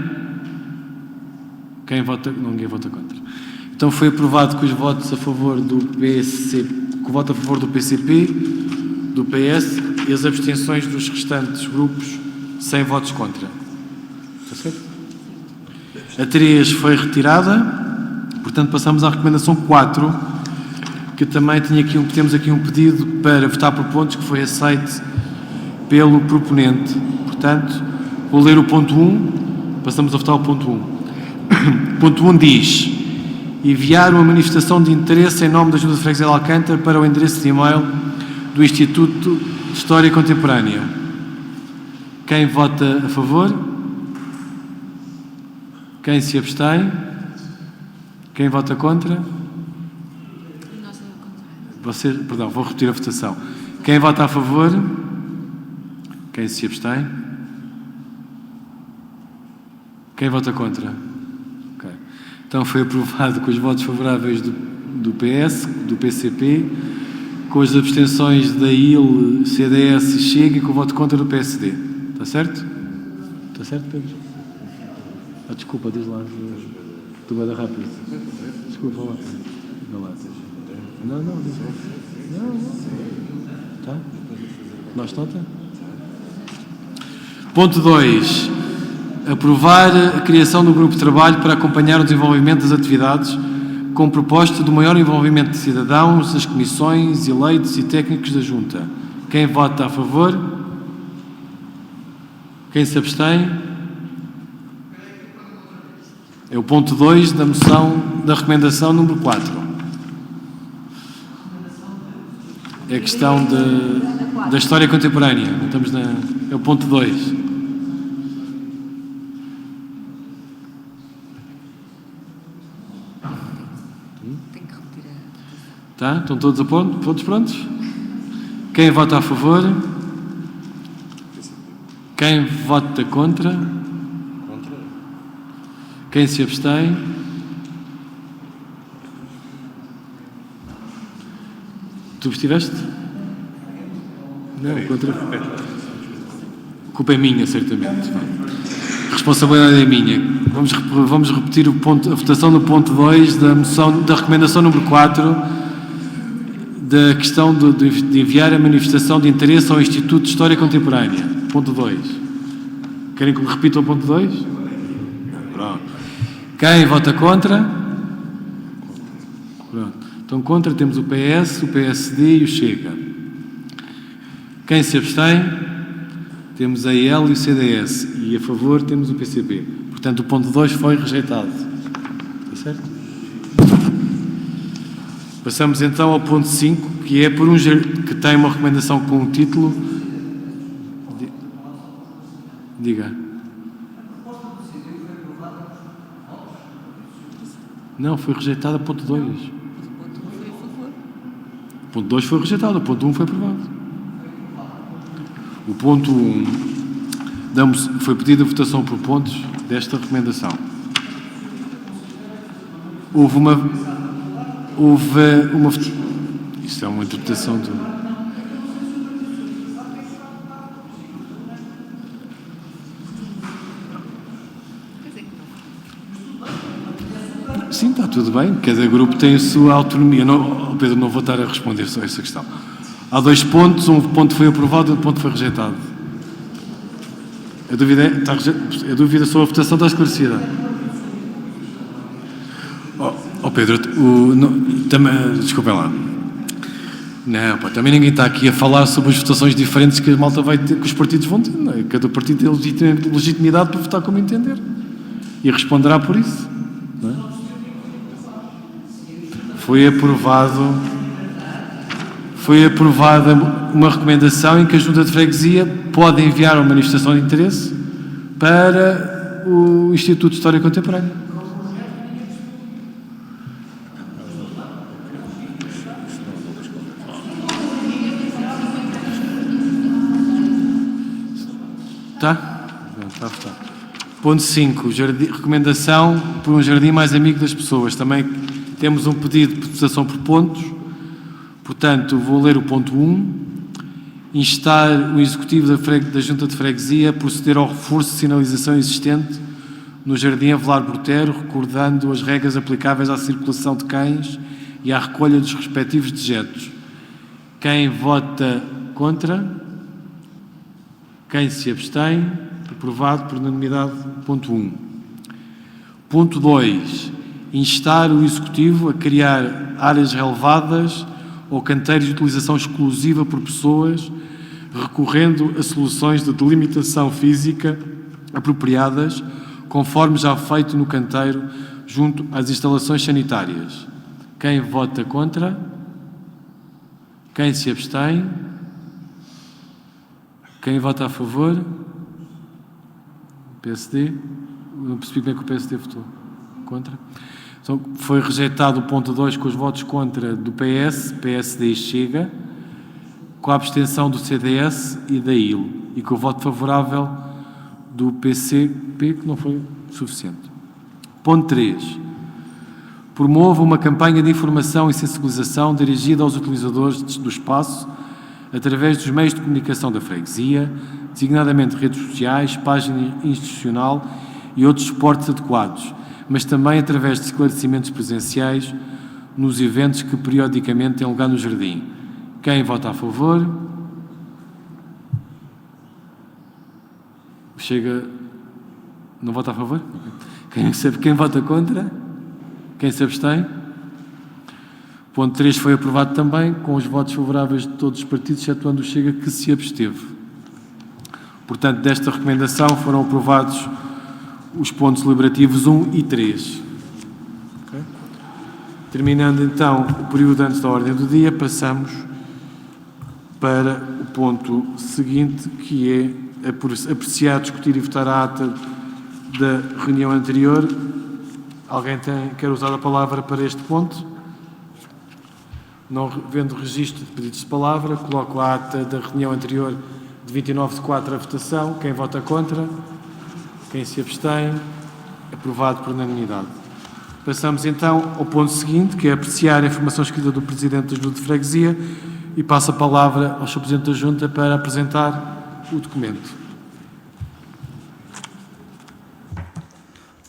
Quem vota? Ninguém vota contra. Então foi aprovado com os votos a favor do com o voto a favor do PCP, do PS e as abstenções dos restantes grupos sem votos contra. Está certo? A 3 foi retirada, portanto passamos à recomendação 4, que também temos aqui um pedido para votar por pontos que foi aceito pelo proponente. Portanto, vou ler o ponto 1, passamos a votar o ponto 1. Ponto 1 diz: enviar uma manifestação de interesse em nome da Junta de Freguesia de Alcântara para o endereço de e-mail do Instituto de História Contemporânea. Quem vota a favor? Quem se abstém? Quem vota contra? Perdão, vou repetir a votação. Quem vota a favor? Quem se abstém? Quem vota contra? Okay. Então foi aprovado com os votos favoráveis do PS, do PCP, com as abstenções da IL, CDS e Chega e com o voto contra do PSD. Está certo? Está certo, Pedro? Desculpa, diz lá. Tu vai dar rápido. Desculpa, lá. Não, diz lá. Não. Tá? Nós nota? Ponto 2. Aprovar a criação do grupo de trabalho para acompanhar o desenvolvimento das atividades com propósito do maior envolvimento de cidadãos, das comissões, eleitos e técnicos da Junta. Quem vota a favor? Quem se abstém? É o ponto 2 da moção da recomendação número 4. É a questão da história contemporânea. É o ponto 2. Tá? Estão todos todos prontos? Quem vota a favor? Quem vota contra? Quem se abstém? Tu estiveste? Não, contra. A culpa é minha, certamente. A responsabilidade é minha. Vamos repetir a votação do ponto 2 da recomendação número 4. Da questão de enviar a manifestação de interesse ao Instituto de História Contemporânea. Ponto 2. Querem que eu repita o ponto 2? Pronto. Quem vota contra? Pronto. Então, contra temos o PS, o PSD e o Chega. Quem se abstém? Temos a IL e o CDS. E a favor temos o PCP. Portanto, o ponto 2 foi rejeitado. Está certo? Passamos então ao ponto 5, que é que tem uma recomendação com o título. Diga. Não, foi rejeitado a ponto 2. O ponto 2 foi rejeitado, o ponto 1 foi aprovado. O ponto 1 foi pedida a votação por pontos desta recomendação. Houve uma. Isto é uma interpretação do. Sim, está tudo bem. Cada grupo tem a sua autonomia. Não, Pedro, não vou estar a responder só essa questão. Há 2 pontos, um ponto foi aprovado e outro ponto foi rejeitado. A dúvida sobre a votação está esclarecida. Pedro, desculpem lá. Não, pá, também ninguém está aqui a falar sobre as votações diferentes que a malta vai ter, que os partidos vão ter. Não é? Cada partido tem legitimidade para votar como entender. E responderá por isso. Não é? Foi aprovada uma recomendação em que a Junta de Freguesia pode enviar uma manifestação de interesse para o Instituto de História Contemporânea. Tá? Está votado. Ponto 5. Recomendação por um jardim mais amigo das pessoas. Também temos um pedido de votação por pontos. Portanto, vou ler o ponto 1. Instar o Executivo da Junta de Freguesia a proceder ao reforço de sinalização existente no Jardim Avelar Brotero, recordando as regras aplicáveis à circulação de cães e à recolha dos respectivos dejetos. Quem vota contra? Quem se abstém? Aprovado por unanimidade. Ponto 1. Ponto 2. Instar o Executivo a criar áreas relevadas ou canteiros de utilização exclusiva por pessoas, recorrendo a soluções de delimitação física apropriadas, conforme já feito no canteiro, junto às instalações sanitárias. Quem vota contra? Quem se abstém? Quem vota a favor? PSD? Não percebi como é que o PSD votou. Contra? Então, foi rejeitado o ponto 2 com os votos contra do PS, PSD e Chega, com a abstenção do CDS e da IL, e com o voto favorável do PCP, que não foi suficiente. Ponto 3. Promova uma campanha de informação e sensibilização dirigida aos utilizadores do espaço através dos meios de comunicação da freguesia, designadamente redes sociais, página institucional e outros suportes adequados, mas também através de esclarecimentos presenciais nos eventos que periodicamente têm lugar no jardim. Quem vota a favor? Chega... Não vota a favor? Quem vota contra? Quem se abstém? Ponto 3 foi aprovado também, com os votos favoráveis de todos os partidos, excetuando o Chega, que se absteve. Portanto, desta recomendação foram aprovados os pontos deliberativos 1 e 3. Okay? Terminando então o período antes da ordem do dia, passamos para o ponto seguinte, que é apreciar, discutir e votar a ata da reunião anterior. Alguém quer usar a palavra para este ponto? Não vendo registro de pedidos de palavra, coloco a ata da reunião anterior de 29/4 a votação. Quem vota contra? Quem se abstém? Aprovado por unanimidade. Passamos então ao ponto seguinte, que é apreciar a informação escrita do Presidente da Junta de Freguesia, e passo a palavra ao Sr. Presidente da Junta para apresentar o documento.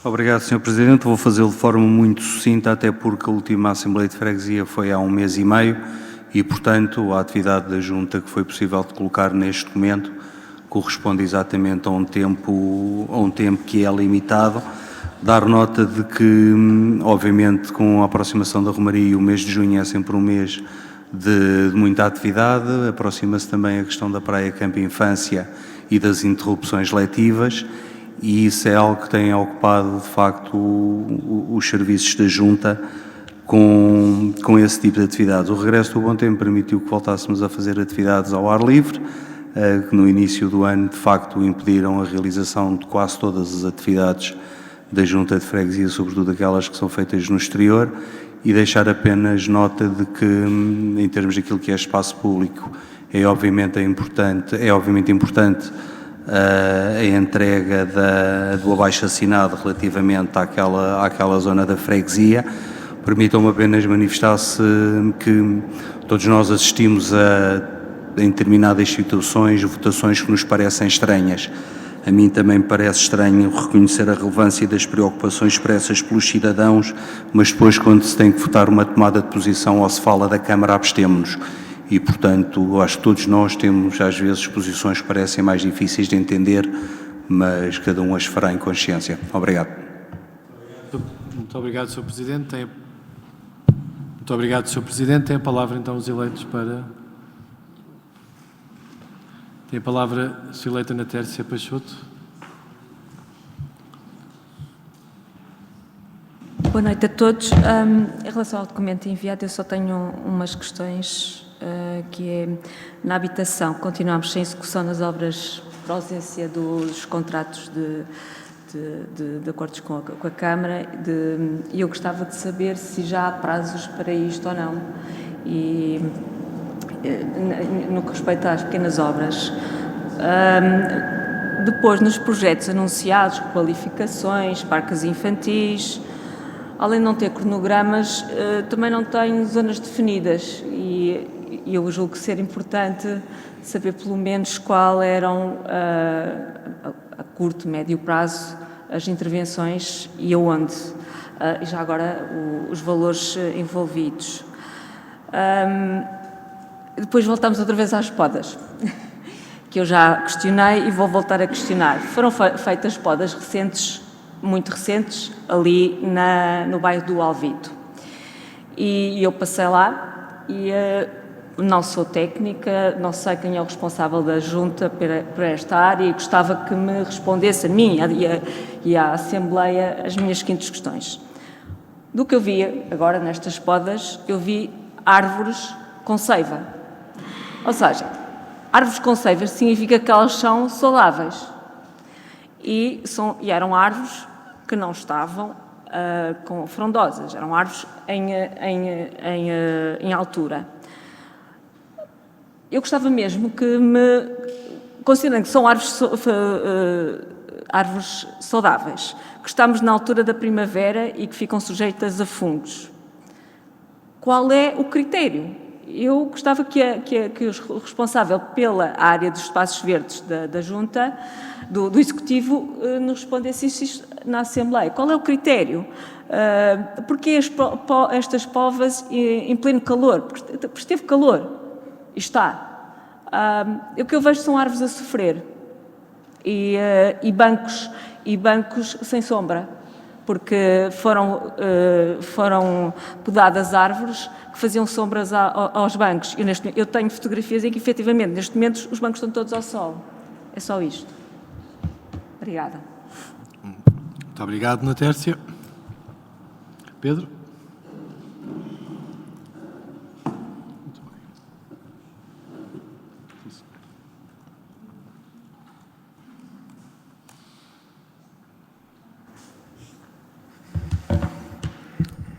Obrigado, Sr. Presidente. Vou fazê-lo de forma muito sucinta, até porque a última Assembleia de Freguesia foi há 1 mês e meio e, portanto, a atividade da Junta que foi possível de colocar neste documento corresponde exatamente a um tempo que é limitado. Dar nota de que, obviamente, com a aproximação da Romaria, o mês de junho é sempre um mês de muita atividade. Aproxima-se também a questão da Praia Campo Infância e das interrupções letivas, e isso é algo que tem ocupado, de facto, os serviços da Junta com esse tipo de atividades. O regresso do bom tempo permitiu que voltássemos a fazer atividades ao ar livre, que no início do ano, de facto, impediram a realização de quase todas as atividades da Junta de Freguesia, sobretudo aquelas que são feitas no exterior, e deixar apenas nota de que, em termos daquilo que é espaço público, é obviamente importante a entrega do abaixo-assinado relativamente àquela zona da freguesia. Permitam-me apenas manifestar-se que todos nós assistimos em determinadas situações, votações que nos parecem estranhas. A mim também me parece estranho reconhecer a relevância das preocupações expressas pelos cidadãos, mas depois, quando se tem que votar uma tomada de posição ou se fala da Câmara, abstemos-nos. E, portanto, acho que todos nós temos, às vezes, posições que parecem mais difíceis de entender, mas cada um as fará em consciência. Obrigado. Muito obrigado, Sr. Presidente. Muito Muito obrigado, Sr. Presidente. Tem a palavra, então, os eleitos para... Tem a palavra a Sra. eleita Ana Tércia Peixoto. Boa noite a todos. Em relação ao documento enviado, eu só tenho umas questões, que é, na habitação, continuamos sem execução nas obras por ausência dos contratos de acordos com a Câmara, e eu gostava de saber se já há prazos para isto ou não, e no que respeita às pequenas obras. Depois, nos projetos anunciados, qualificações, parques infantis, além de não ter cronogramas, também não tem zonas definidas, e eu julgo ser importante saber pelo menos qual eram, a curto, médio prazo, as intervenções e aonde, e já agora os valores envolvidos. Depois voltamos outra vez às podas, que eu já questionei e vou voltar a questionar. Foram feitas podas recentes, muito recentes, ali no bairro do Alvito. E eu passei lá e não sou técnica, não sei quem é o responsável da junta por esta área, e gostava que me respondesse a mim e à Assembleia as minhas seguintes questões. Do que eu vi agora nestas podas, eu vi árvores com seiva. Ou seja, árvores com seiva significa que elas são saudáveis. E eram árvores que não estavam frondosas, eram árvores em altura. Eu gostava mesmo que considerando que são árvores saudáveis, que estamos na altura da primavera e que ficam sujeitas a fungos, qual é o critério? Eu gostava que o responsável pela área dos espaços verdes da Junta, do Executivo, nos respondesse isso na Assembleia. Qual é o critério? Porque estas povas em pleno calor? Porque esteve calor. E está. O que eu vejo são árvores a sofrer. E bancos sem sombra. Porque foram podadas árvores que faziam sombras aos bancos. Eu tenho fotografias em que, efetivamente, neste momento, os bancos estão todos ao sol. É só isto. Obrigada. Muito obrigado, Ana Tércia. Pedro?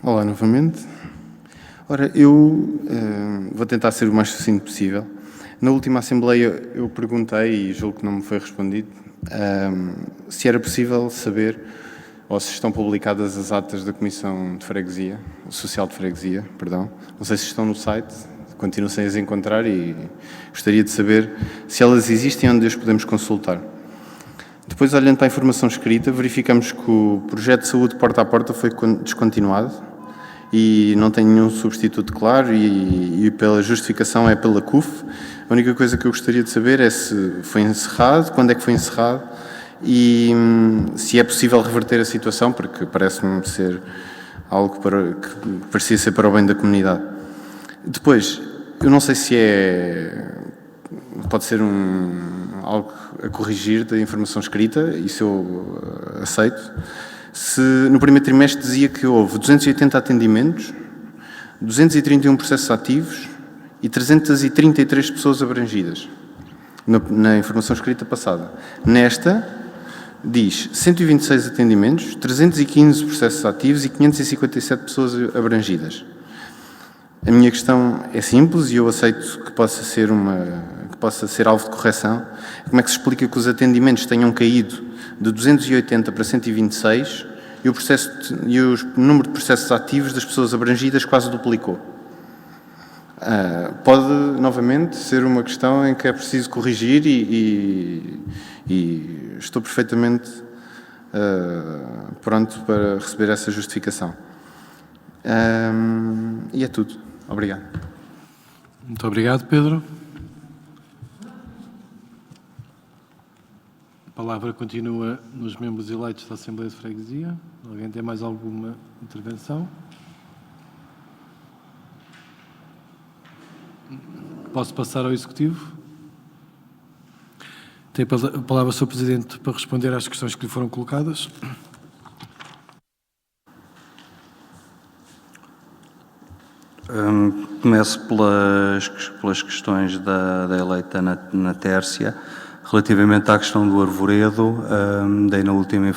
Olá novamente. Ora, eu vou tentar ser o mais sucinto possível. Na última Assembleia eu perguntei, e julgo que não me foi respondido, se era possível saber, ou se estão publicadas as atas da Comissão de Freguesia, Social de Freguesia, perdão. Não sei se estão no site, continuo sem as encontrar e gostaria de saber se elas existem e onde as podemos consultar. Depois, olhando para a informação escrita, verificamos que o projeto de saúde porta a porta foi descontinuado e não tem nenhum substituto claro, e pela justificação é pela CUF. A única coisa que eu gostaria de saber é se foi encerrado, quando é que foi encerrado e se é possível reverter a situação, porque parece-me ser algo que parecia ser para o bem da comunidade. Depois, eu não sei se pode ser algo a corrigir da informação escrita, isso eu aceito. Se no primeiro trimestre dizia que houve 280 atendimentos, 231 processos ativos e 333 pessoas abrangidas, na informação escrita passada. Nesta, diz 126 atendimentos, 315 processos ativos e 557 pessoas abrangidas. A minha questão é simples e eu aceito que possa ser alvo de correção. Como é que se explica que os atendimentos tenham caído de 280 para 126 e o número de processos ativos das pessoas abrangidas quase duplicou? Pode, novamente, ser uma questão em que é preciso corrigir e estou perfeitamente pronto para receber essa justificação. E é tudo. Obrigado. Muito obrigado, Pedro. A palavra continua nos membros eleitos da Assembleia de Freguesia. Alguém tem mais alguma intervenção? posso passar ao Executivo. Tem a palavra o Sr. Presidente para responder às questões que lhe foram colocadas. Começo pelas questões da eleita na Tércia. Relativamente à questão do arvoredo, dei na última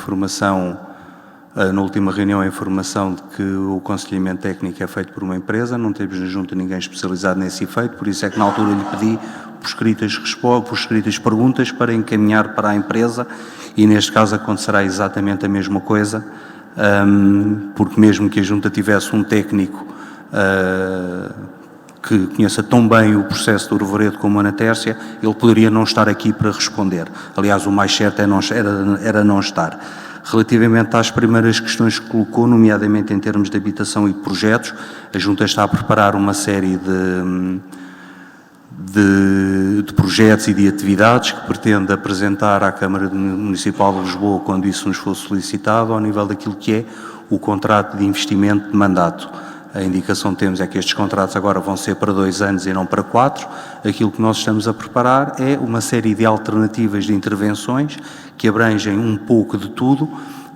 reunião a informação de que o aconselhamento técnico é feito por uma empresa, não temos na Junta ninguém especializado nesse efeito, por isso é que na altura lhe pedi por escritas perguntas para encaminhar para a empresa e neste caso acontecerá exatamente a mesma coisa, porque mesmo que a Junta tivesse um técnico que conheça tão bem o processo do arvoredo como a Ana Tércia, ele poderia não estar aqui para responder. Aliás, o mais certo era não estar. Relativamente às primeiras questões que colocou, nomeadamente em termos de habitação e de projetos, a Junta está a preparar uma série de projetos e de atividades que pretende apresentar à Câmara Municipal de Lisboa quando isso nos for solicitado, ao nível daquilo que é o contrato de investimento de mandato. A indicação que temos é que estes contratos agora vão ser para 2 anos e não para 4. Aquilo que nós estamos a preparar é uma série de alternativas de intervenções que abrangem um pouco de tudo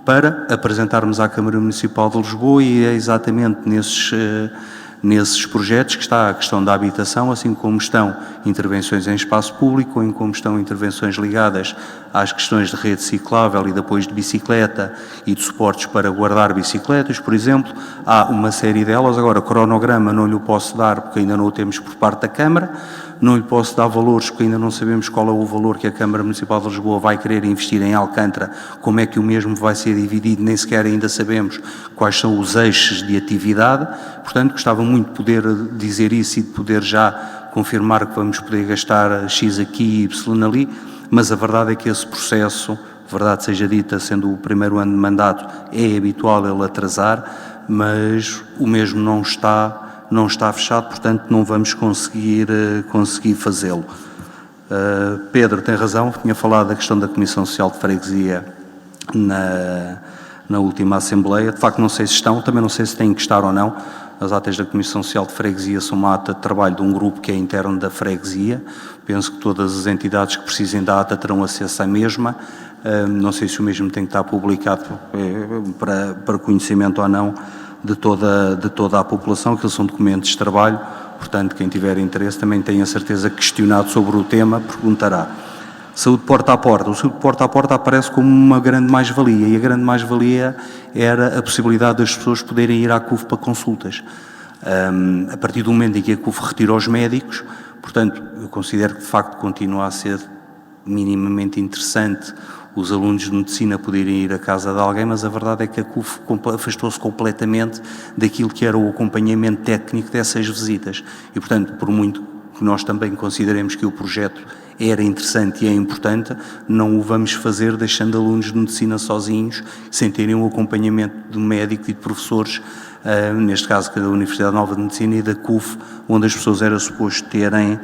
para apresentarmos à Câmara Municipal de Lisboa e é exatamente nesses projetos que está a questão da habitação, assim como estão intervenções em espaço público, ou como estão intervenções ligadas às questões de rede ciclável e de apoios de bicicleta e de suportes para guardar bicicletas, por exemplo. Há uma série delas. Agora, cronograma não lhe o posso dar porque ainda não o temos por parte da Câmara, não lhe posso dar valores porque ainda não sabemos qual é o valor que a Câmara Municipal de Lisboa vai querer investir em Alcântara, como é que o mesmo vai ser dividido, nem sequer ainda sabemos quais são os eixos de atividade. Portanto, gostava muito de poder dizer isso e de poder já confirmar que vamos poder gastar X aqui e Y ali, mas a verdade é que esse processo, verdade seja dita, sendo o primeiro ano de mandato, é habitual ele atrasar, mas o mesmo não está fechado, portanto não vamos conseguir fazê-lo. Pedro tem razão, tinha falado da questão da Comissão Social de Freguesia na última Assembleia. De facto não sei se estão, também não sei se têm que estar ou não. As atas da Comissão Social de Freguesia são uma ata de trabalho de um grupo que é interno da freguesia. Penso que todas as entidades que precisem da ata terão acesso à mesma. Não sei se o mesmo tem que estar publicado para conhecimento ou não de toda a população, que são documentos de trabalho. Portanto, quem tiver interesse também tenha certeza que questionado sobre o tema, perguntará. Saúde porta a porta. O saúde porta a porta aparece como uma grande mais-valia, e a grande mais-valia era a possibilidade das pessoas poderem ir à CUF para consultas. A partir do momento em que a CUF retira os médicos, portanto, eu considero que de facto continua a ser minimamente interessante os alunos de medicina poderem ir à casa de alguém, mas a verdade é que a CUF afastou-se completamente daquilo que era o acompanhamento técnico dessas visitas. E, portanto, por muito que nós também consideremos que o projeto era interessante e é importante, não o vamos fazer deixando alunos de medicina sozinhos, sem terem um acompanhamento de médico e de professores, neste caso da Universidade Nova de Medicina e da CUF, onde as pessoas era suposto terem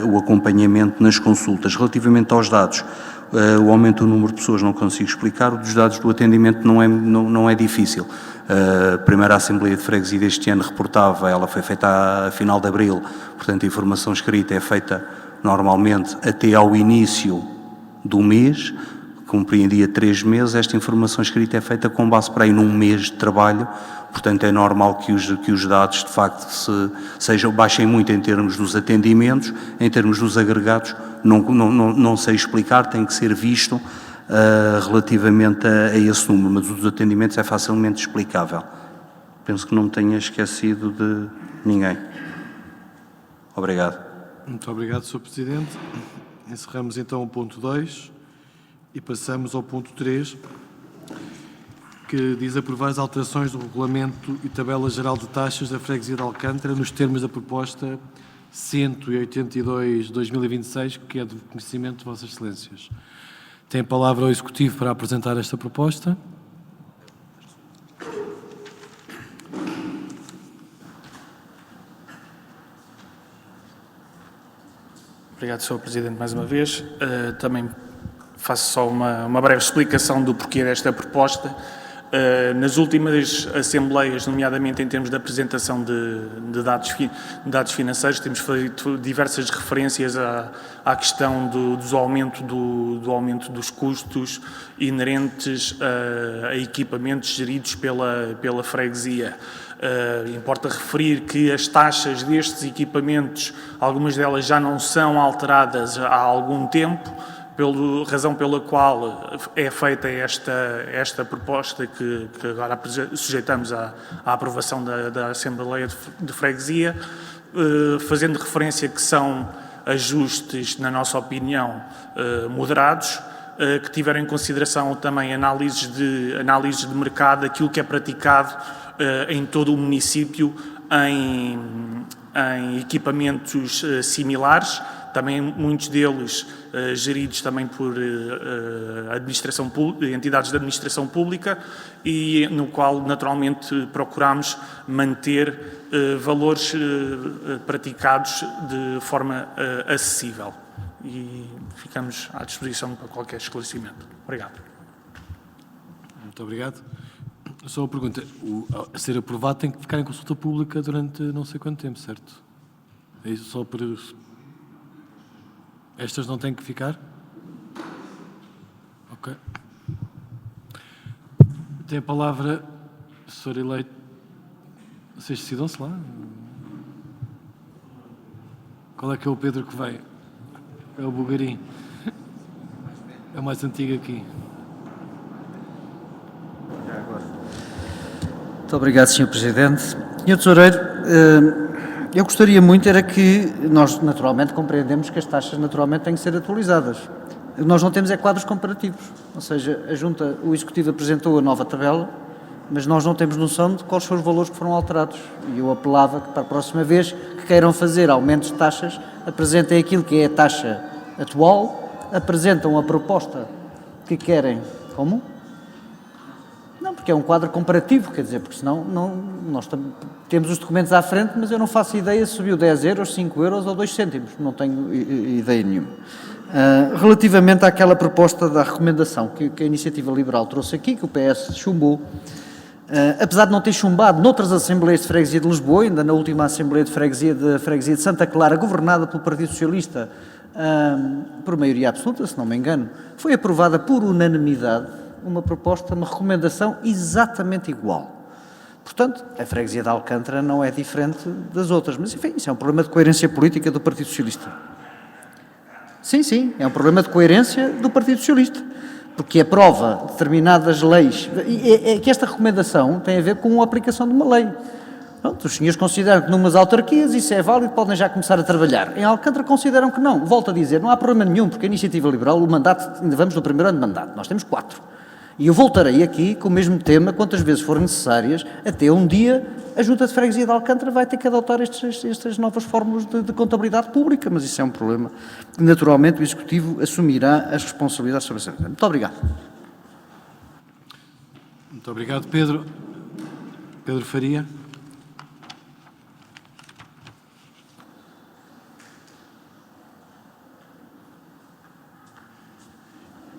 o acompanhamento nas consultas. Relativamente aos dados, o aumento do número de pessoas não consigo explicar, o dos dados do atendimento não é difícil. A primeira Assembleia de Freguesia deste ano reportava, ela foi feita a final de abril, portanto a informação escrita é feita normalmente até ao início do mês, compreendia 3 meses, esta informação escrita é feita com base para aí num mês de trabalho, portanto é normal que os dados de facto baixem muito em termos dos atendimentos, em termos dos agregados, não sei explicar, tem que ser visto relativamente a esse número, mas os atendimentos é facilmente explicável. Penso que não me tenha esquecido de ninguém. Obrigado. Muito obrigado, Sr. Presidente. Encerramos então o ponto 2 e passamos ao ponto 3, que diz aprovar as alterações do regulamento e tabela geral de taxas da Freguesia de Alcântara nos termos da proposta 182/2026, que é do conhecimento de Vossas Excelências. Tem a palavra o Executivo para apresentar esta proposta. Obrigado, Sr. Presidente, mais uma vez. Também faço só uma breve explicação do porquê desta proposta. Nas últimas assembleias, nomeadamente em termos de apresentação de dados financeiros, temos feito diversas referências à questão do aumento dos custos inerentes a equipamentos geridos pela freguesia. Importa referir que as taxas destes equipamentos, algumas delas já não são alteradas há algum tempo, razão pela qual é feita esta proposta que agora sujeitamos à aprovação da Assembleia de Freguesia, fazendo referência que são ajustes, na nossa opinião, moderados, que tiveram em consideração também análises de mercado, aquilo que é praticado em todo o município em equipamentos similares, também muitos deles geridos também por entidades de administração pública, e no qual naturalmente procuramos manter valores praticados de forma acessível. E ficamos à disposição para qualquer esclarecimento. Obrigado. Muito obrigado. Só uma pergunta. A ser aprovado tem que ficar em consulta pública durante não sei quanto tempo, certo? É isso só para... Estas não têm que ficar? Ok. Tem a palavra o Sr. eleito. Vocês decidam-se lá. Qual é que é o Pedro que vem? É o Bugarim. É o mais antigo aqui. Muito obrigado, Sr. Presidente. Sr. Tesoureiro, eu gostaria muito era que nós naturalmente compreendemos que as taxas naturalmente têm que ser atualizadas. Nós não temos quadros comparativos, ou seja, o Executivo apresentou a nova tabela, mas nós não temos noção de quais foram os valores que foram alterados. E eu apelava que para a próxima vez que queiram fazer aumentos de taxas, apresentem aquilo que é a taxa atual, apresentam a proposta que querem. Como? Não, porque é um quadro comparativo, quer dizer, porque senão nós temos os documentos à frente, mas eu não faço ideia se subiu 10 euros, 5 euros ou 2 cêntimos, não tenho ideia nenhuma. Relativamente àquela proposta da recomendação que a Iniciativa Liberal trouxe aqui, que o PS chumbou, apesar de não ter chumbado noutras Assembleias de Freguesia de Lisboa, ainda na última Assembleia de Freguesia de Santa Clara, governada pelo Partido Socialista, por maioria absoluta, se não me engano, foi aprovada por unanimidade uma proposta, uma recomendação exatamente igual. Portanto, a freguesia de Alcântara não é diferente das outras, mas enfim, isso é um problema de coerência política do Partido Socialista. Sim, é um problema de coerência do Partido Socialista, porque aprova determinadas leis, é que esta recomendação tem a ver com a aplicação de uma lei. Pronto, os senhores consideram que numas autarquias isso é válido, podem já começar a trabalhar. Em Alcântara consideram que não. Volto a dizer, não há problema nenhum, porque a Iniciativa Liberal, o mandato, ainda vamos no primeiro ano de mandato, nós temos 4. E eu voltarei aqui com o mesmo tema, quantas vezes forem necessárias, até um dia a Junta de Freguesia de Alcântara vai ter que adotar estas novas fórmulas de contabilidade pública, mas isso é um problema. Naturalmente o Executivo assumirá as responsabilidades sobre isso. Muito obrigado. Muito obrigado, Pedro. Pedro Faria.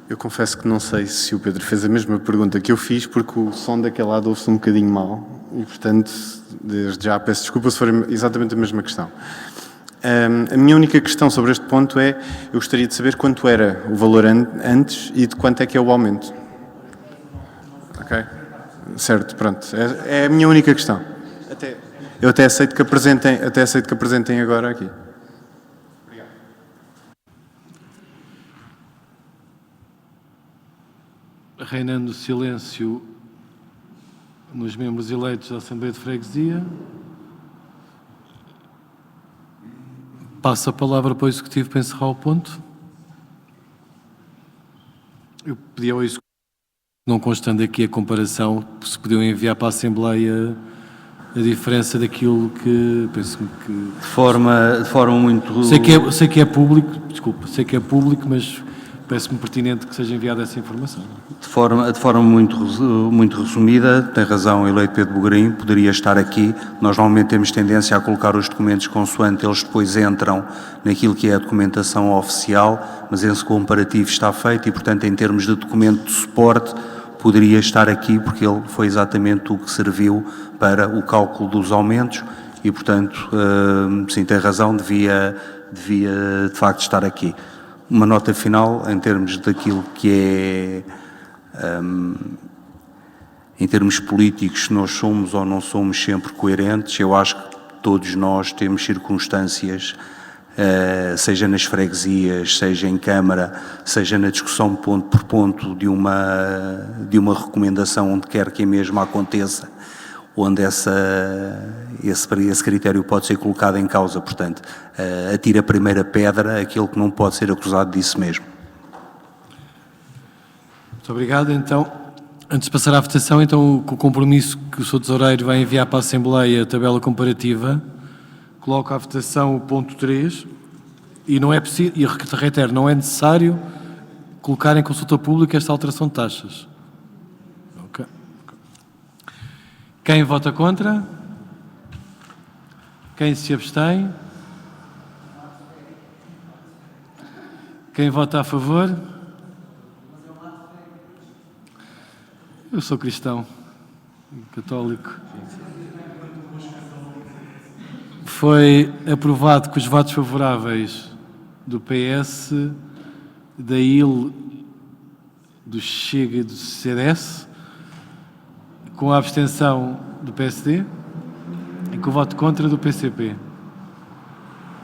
Eu confesso que não sei se o Pedro fez a mesma pergunta que eu fiz, porque o som daquele lado ouve-se um bocadinho mal e, portanto, desde já peço desculpa se for exatamente a mesma questão. A minha única questão sobre este ponto é, eu gostaria de saber quanto era o valor antes e de quanto é que é o aumento. Ok? Certo, pronto. É a minha única questão. Eu até aceito que apresentem agora aqui. Reinando o silêncio nos membros eleitos da Assembleia de Freguesia, passo a palavra para o Executivo para encerrar o ponto. Eu pedi ao Executivo, não constando aqui a comparação, se podiam enviar para a Assembleia a diferença daquilo que penso que... De forma muito... Sei que é público, desculpa, sei que é público, mas parece-me pertinente que seja enviada essa informação. De forma muito resumida, tem razão o eleito Pedro Bugarim, poderia estar aqui. Nós normalmente temos tendência a colocar os documentos consoante eles depois entram naquilo que é a documentação oficial, mas esse comparativo está feito e, portanto, em termos de documento de suporte, poderia estar aqui porque ele foi exatamente o que serviu para o cálculo dos aumentos e, portanto, sim, tem razão, devia de facto estar aqui. Uma nota final em termos daquilo que é, em termos políticos, se nós somos ou não somos sempre coerentes. Eu acho que todos nós temos circunstâncias, seja nas freguesias, seja em Câmara, seja na discussão ponto por ponto de uma recomendação onde quer que a mesma aconteça, onde esse critério pode ser colocado em causa. Portanto, atira a primeira pedra aquele que não pode ser acusado disso mesmo. Muito obrigado. Então, antes de passar à votação, então, com o compromisso que o Sr. Tesoureiro vai enviar para a Assembleia a tabela comparativa, coloco à votação o ponto 3 e não é preciso, e reitero, não é necessário colocar em consulta pública esta alteração de taxas. Ok. Quem vota contra? Quem se abstém? Quem vota a favor? Eu sou cristão, católico. Foi aprovado com os votos favoráveis do PS, da IL, do Chega e do CDS, com a abstenção do PSD e com o voto contra do PCP.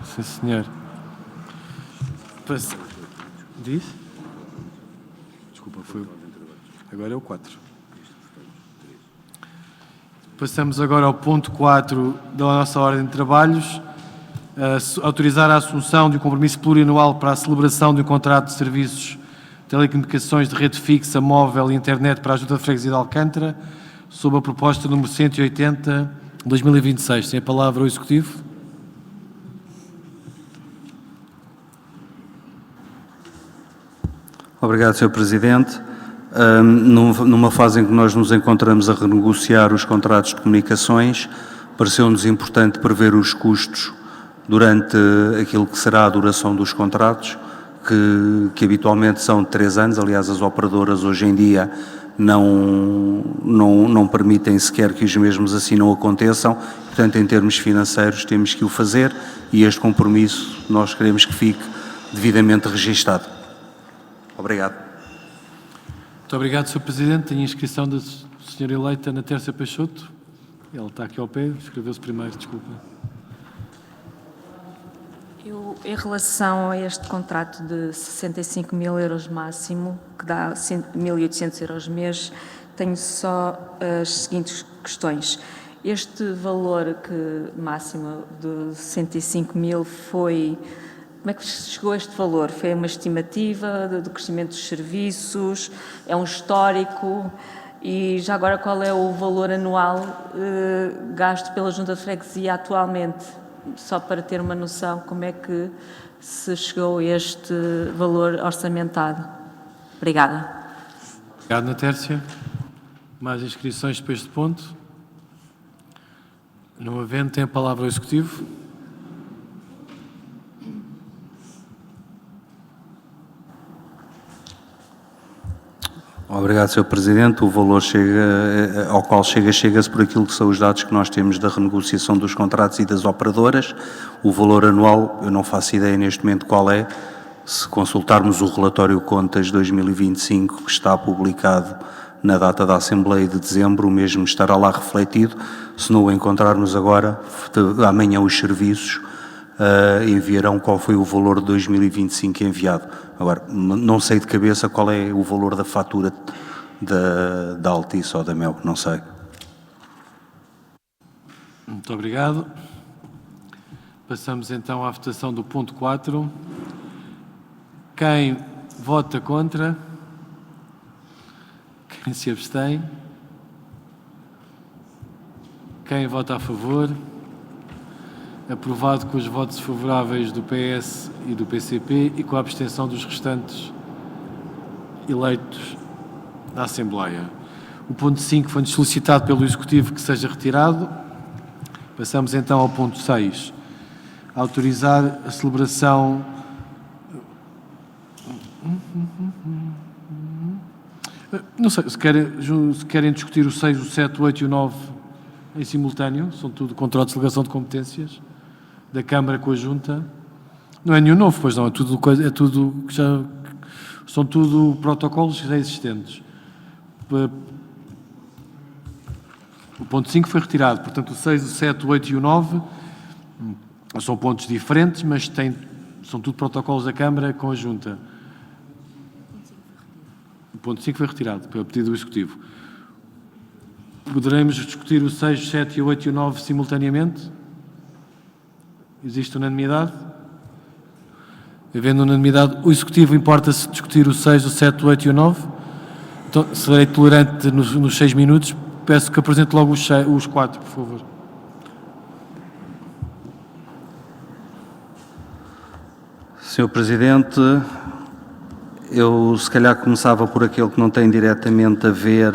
Sim, senhor. Diz? Desculpa, foi... Agora é o 4. Passamos agora ao ponto 4 da nossa ordem de trabalhos. Autorizar a assunção de um compromisso plurianual para a celebração de um contrato de serviços de telecomunicações de rede fixa, móvel e internet para a Junta de Freguesia de Alcântara, sob a proposta número 180, 2026. Tem a palavra o Executivo. Obrigado, Sr. Presidente. Numa fase em que nós nos encontramos a renegociar os contratos de comunicações, pareceu-nos importante prever os custos durante aquilo que será a duração dos contratos, que habitualmente são de 3 anos. Aliás, as operadoras hoje em dia não permitem sequer que os mesmos assim não aconteçam. Portanto, em termos financeiros, temos que o fazer e este compromisso nós queremos que fique devidamente registado. Obrigado. Muito obrigado, Sr. Presidente. Tenho a inscrição da Sra. Eleita Ana Tércia Peixoto. Ela está aqui ao pé. Escreveu-se primeiro, desculpa. Eu, em relação a este contrato de 65 mil euros máximo, que dá 1.800 euros mês, tenho só as seguintes questões. Este valor máximo de 65 mil foi... Como é que chegou a este valor? Foi uma estimativa do crescimento dos serviços? É um histórico? E já agora, qual é o valor anual gasto pela Junta de Freguesia atualmente? Só para ter uma noção como é que se chegou a este valor orçamentado. Obrigada. Obrigado, Ana Tércia. Mais inscrições para este ponto? Não havendo, tem a palavra o Executivo. Obrigado, Sr. Presidente. O valor ao qual chega-se por aquilo que são os dados que nós temos da renegociação dos contratos e das operadoras. O valor anual, eu não faço ideia neste momento qual é. Se consultarmos o relatório Contas 2025, que está publicado na data da Assembleia de dezembro, o mesmo estará lá refletido. Se não o encontrarmos agora, amanhã os serviços enviarão qual foi o valor de 2025 enviado. Agora, não sei de cabeça qual é o valor da fatura da Altice ou da Mel, não sei. Muito obrigado. Passamos então à votação do ponto 4. Quem vota contra? Quem se abstém? Quem vota a favor? Aprovado com os votos favoráveis do PS e do PCP e com a abstenção dos restantes eleitos da Assembleia. O ponto 5 foi solicitado pelo Executivo que seja retirado. Passamos então ao ponto 6. Autorizar a celebração... Não sei, se querem discutir o 6, o 7, o 8 e o 9 em simultâneo, são tudo controle de delegação de competências da Câmara com a Junta. Não é nenhum novo, pois não, é tudo que já... São tudo protocolos já existentes. O ponto 5 foi retirado, portanto o 6, o 7, o 8 e o 9 são pontos diferentes, mas são tudo protocolos da Câmara com a Junta. O ponto 5 foi retirado, pelo pedido do Executivo. Poderemos discutir o 6, o 7, o 8 e o 9 simultaneamente? Existe unanimidade? Havendo unanimidade, o Executivo importa-se discutir o 6, o 7, o 8 e o 9? Então, serei tolerante nos 6 minutos. Peço que apresente logo os 4, por favor. Senhor Presidente, eu se calhar começava por aquele que não tem diretamente a ver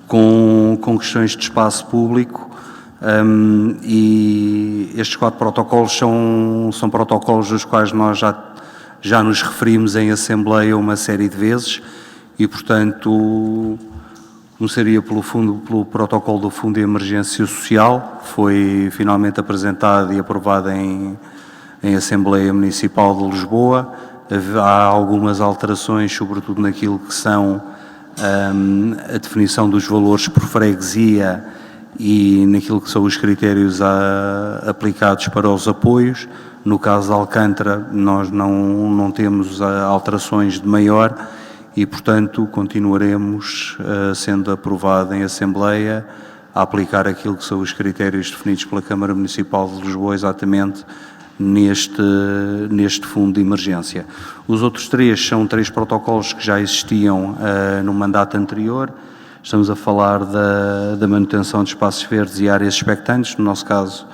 com questões de espaço público, e estes 4 protocolos são protocolos dos quais nós já nos referimos em Assembleia uma série de vezes e, portanto, começaria pelo protocolo do Fundo de Emergência Social, que foi finalmente apresentado e aprovado em Assembleia Municipal de Lisboa. Há algumas alterações, sobretudo naquilo que são a definição dos valores por freguesia e naquilo que são os critérios aplicados para os apoios. No caso de Alcântara, nós não temos alterações de maior e, portanto, continuaremos, sendo aprovado em Assembleia, a aplicar aquilo que são os critérios definidos pela Câmara Municipal de Lisboa, exatamente neste fundo de emergência. Os outros 3 são 3 protocolos que já existiam no mandato anterior. Estamos a falar da manutenção de espaços verdes e áreas expectantes. No nosso caso,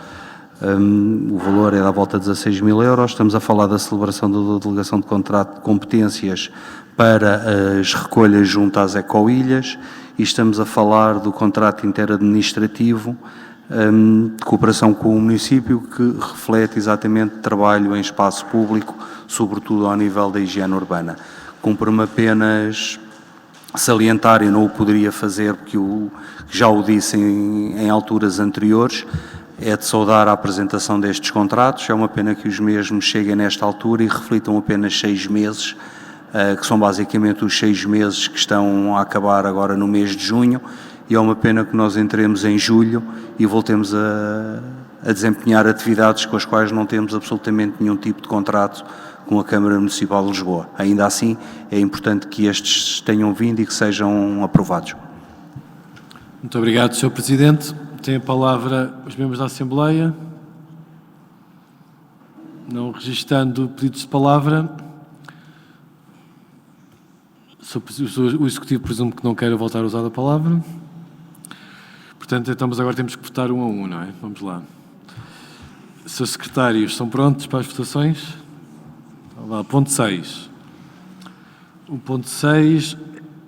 o valor é da volta de 16 mil euros. Estamos a falar da celebração da delegação de contrato de competências para as recolhas junto às ecoilhas e estamos a falar do contrato interadministrativo de cooperação com o município, que reflete exatamente trabalho em espaço público, sobretudo ao nível da higiene urbana. Cumpre-me apenas salientar, e não o poderia fazer porque já o disse em alturas anteriores, é de saudar a apresentação destes contratos. É uma pena que os mesmos cheguem nesta altura e reflitam apenas 6 meses, que são basicamente os 6 meses que estão a acabar agora no mês de junho, e é uma pena que nós entremos em julho e voltemos a desempenhar atividades com as quais não temos absolutamente nenhum tipo de contrato com a Câmara Municipal de Lisboa. Ainda assim, é importante que estes tenham vindo e que sejam aprovados. Muito obrigado, Sr. Presidente. Tem a palavra os membros da Assembleia. Não registando pedidos de palavra. O Executivo presumo que não queira voltar a usar a palavra. Portanto, então, agora temos que votar 1 a 1, não é? Vamos lá. Srs. Secretários, estão prontos para as votações? Então, lá, ponto 6. O ponto 6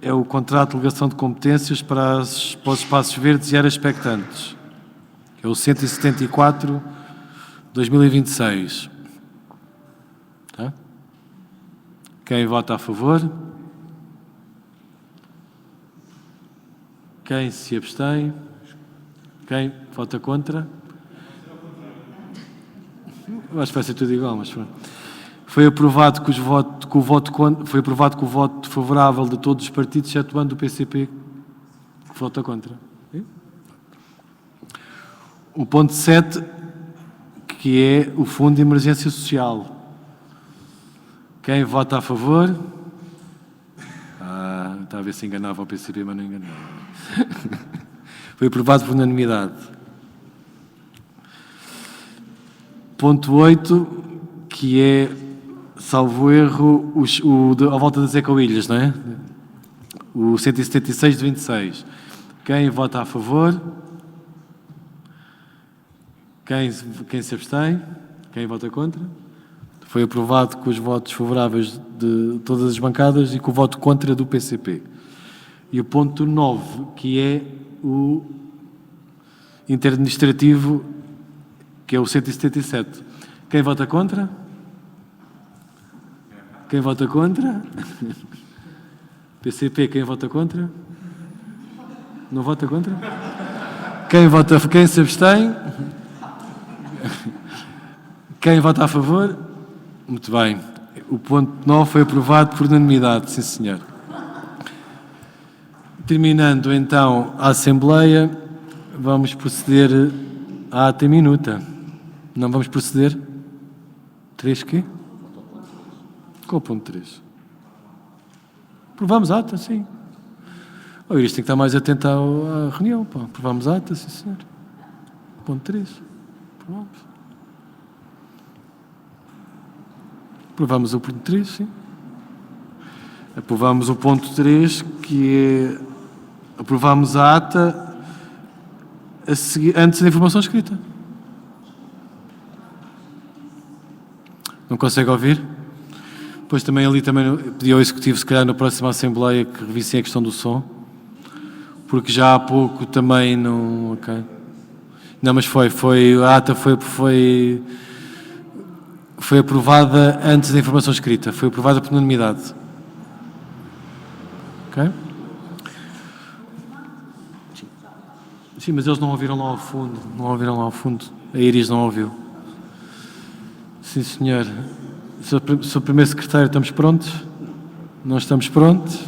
é o contrato de delegação de competências para os espaços verdes e áreas expectantes. É o 174/2026. Tá? Quem vota a favor? Quem se abstém? Quem vota contra? Eu acho que vai ser tudo igual, mas pronto. Foi aprovado que o voto favorável de todos os partidos, excetuando o PCP, que vota contra. O ponto 7, que é o Fundo de Emergência Social. Quem vota a favor? Está a ver se enganava o PCP, mas não enganava. Foi aprovado por unanimidade. Ponto 8, que é, salvo erro, à volta das ecoilhas, não é? O 176/26. Quem vota a favor? Quem se abstém? Quem vota contra? Foi aprovado com os votos favoráveis de todas as bancadas e com o voto contra do PCP. E o ponto 9, que é o interadministrativo, que é o 177. Quem vota contra? Quem vota contra? PCP, quem vota contra? Não vota contra? Quem se abstém? Quem vota a favor? Muito bem. O ponto 9 foi aprovado por unanimidade, sim senhor. Terminando então a Assembleia, vamos proceder à ata em minuta. Não vamos proceder? 3 quê? Qual o ponto 3? Aprovamos a ata, sim. O Iris tem que estar mais atento à reunião. Pá. Aprovamos a ata, sim senhor. Ponto 3. Aprovamos. Aprovamos o ponto 3, sim. Aprovamos o ponto 3, que é... Aprovamos a ata a seguir, antes da informação escrita. Não consegue ouvir? Depois também ali pedi ao Executivo, se calhar na próxima Assembleia, que revissem a questão do som, porque já há pouco também não... Ok. Não, mas a ata foi aprovada antes da informação escrita, foi aprovada por unanimidade. Ok? Sim, mas eles não ouviram lá ao fundo, a Iris não ouviu. Sim, senhor. Sr. Primeiro Secretário, estamos prontos? Não estamos prontos?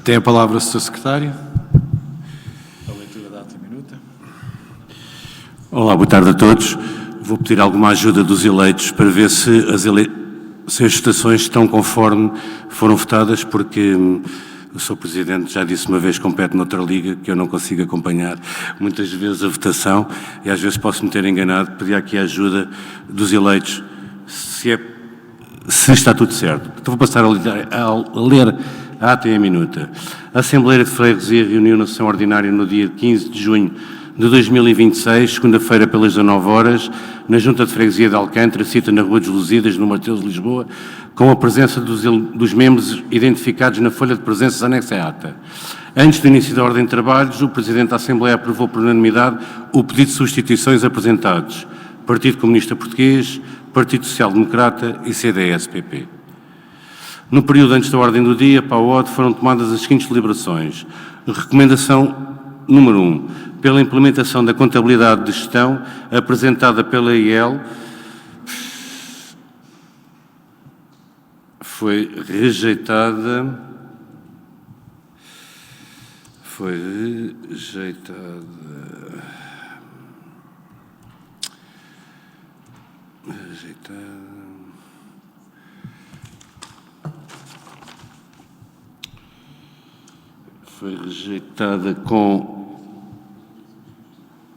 Tem a palavra o Sr. Secretário. A leitura da ata minuta. Olá, boa tarde a todos. Vou pedir alguma ajuda dos eleitos para ver se as votações estão conforme foram votadas, porque o Sr. Presidente já disse uma vez, compete noutra liga, que eu não consigo acompanhar muitas vezes a votação e às vezes posso me ter enganado. Pedir aqui a ajuda dos eleitos, se está tudo certo. Então vou passar a ler a ata em minuta. A Assembleia de Freguesia reuniu na sessão ordinária no dia 15 de junho de 2026, segunda-feira, pelas 19 horas, na Junta de Freguesia de Alcântara, sita na Rua dos Lusíadas, no Marteus de Lisboa, com a presença dos membros identificados na folha de presenças anexa à ata. Antes do início da ordem de trabalhos, o Presidente da Assembleia aprovou por unanimidade o pedido de substituições apresentados: Partido Comunista Português, Partido Social Democrata e CDS-PP. No período antes da ordem do dia, para a OD, foram tomadas as seguintes deliberações. Recomendação número 1. Pela implementação da contabilidade de gestão apresentada pela IEL, foi rejeitada. Foi rejeitada com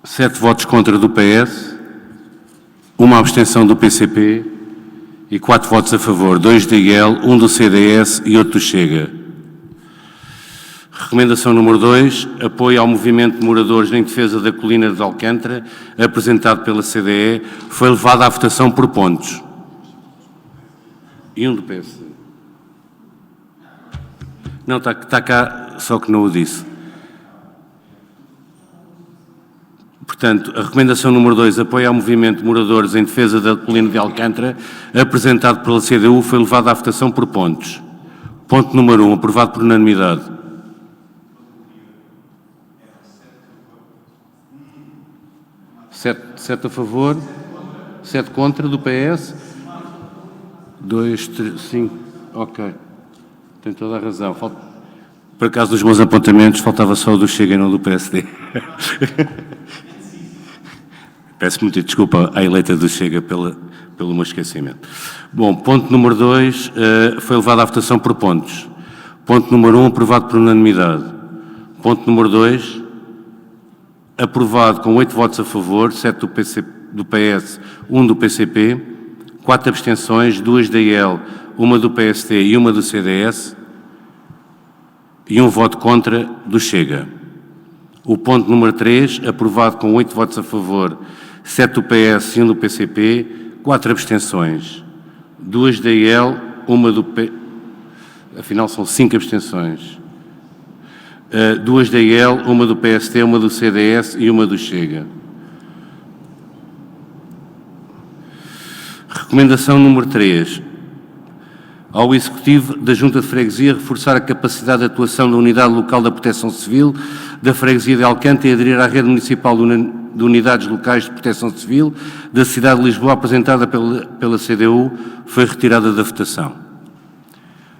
7 votos contra do PS, uma abstenção do PCP e 4 votos a favor, 2 da IEL, 1 do CDS e outro do Chega. Recomendação número 2, apoio ao movimento de moradores em defesa da colina de Alcântara, apresentado pela CDE, foi levado à votação por pontos. E 1 do PS. Não, está cá, só que não o disse. Portanto, a recomendação número 2, apoio ao movimento de moradores em defesa da colina de Alcântara, apresentado pela CDU, foi levado à votação por pontos. Ponto número 1, aprovado por unanimidade. Sete a favor, 7 contra do PS, 2, 3, 5, ok. Tem toda a razão. Por acaso, dos meus apontamentos, faltava só o do Chega e não do PSD. Peço muita desculpa à eleita do Chega pelo meu esquecimento. Bom, ponto número 2, foi levado à votação por pontos. Ponto número 1, aprovado por unanimidade. Ponto número 2, aprovado com 8 votos a favor, 7 do PS, 1 do PCP, 4 abstenções, 2 da IEL, 1 do PSD e 1 do CDS, e 1 voto contra do Chega. O ponto número 3, aprovado com 8 votos a favor, 7 do PS e 1 do PCP, 4 abstenções, 2 da IEL, 1 do P... Afinal, são 5 abstenções. 2 da IEL, 1 do PSD, 1 do CDS e 1 do Chega. Recomendação número 3. Ao Executivo da Junta de Freguesia reforçar a capacidade de atuação da Unidade Local da Proteção Civil da Freguesia de Alcântara e aderir à rede municipal de unidades locais de proteção civil da cidade de Lisboa, apresentada pela CDU, foi retirada da votação.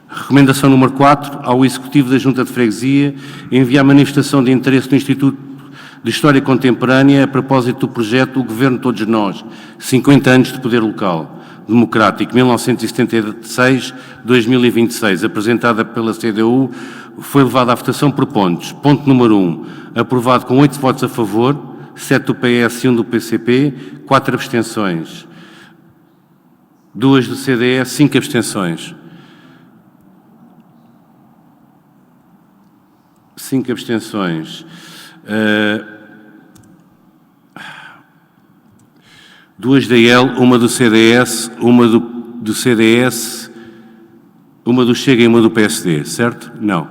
Recomendação número 4, ao Executivo da Junta de Freguesia enviar manifestação de interesse no Instituto de História Contemporânea a propósito do projeto O Governo de Todos Nós, 50 anos de poder local democrático, 1976-2026, apresentada pela CDU, foi levada à votação por pontos. Ponto número 1, aprovado com 8 votos a favor, 7 do PS e 1 do PCP, 4 abstenções, 2 do CDS, 5 abstenções. 5 abstenções. 2 da IEL, 1 do CDS, 1 do CDS, 1 do Chega e 1 do PSD, certo? Não.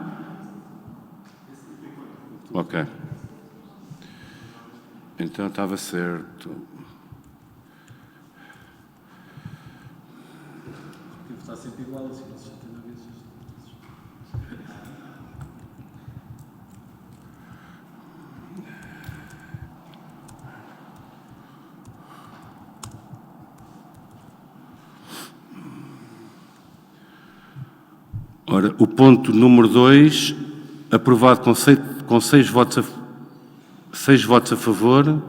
Ok. Então estava certo. Está sempre igual, assim, não se já tem uma vez. Ora, o ponto número 2 aprovado com 6 votos a favor,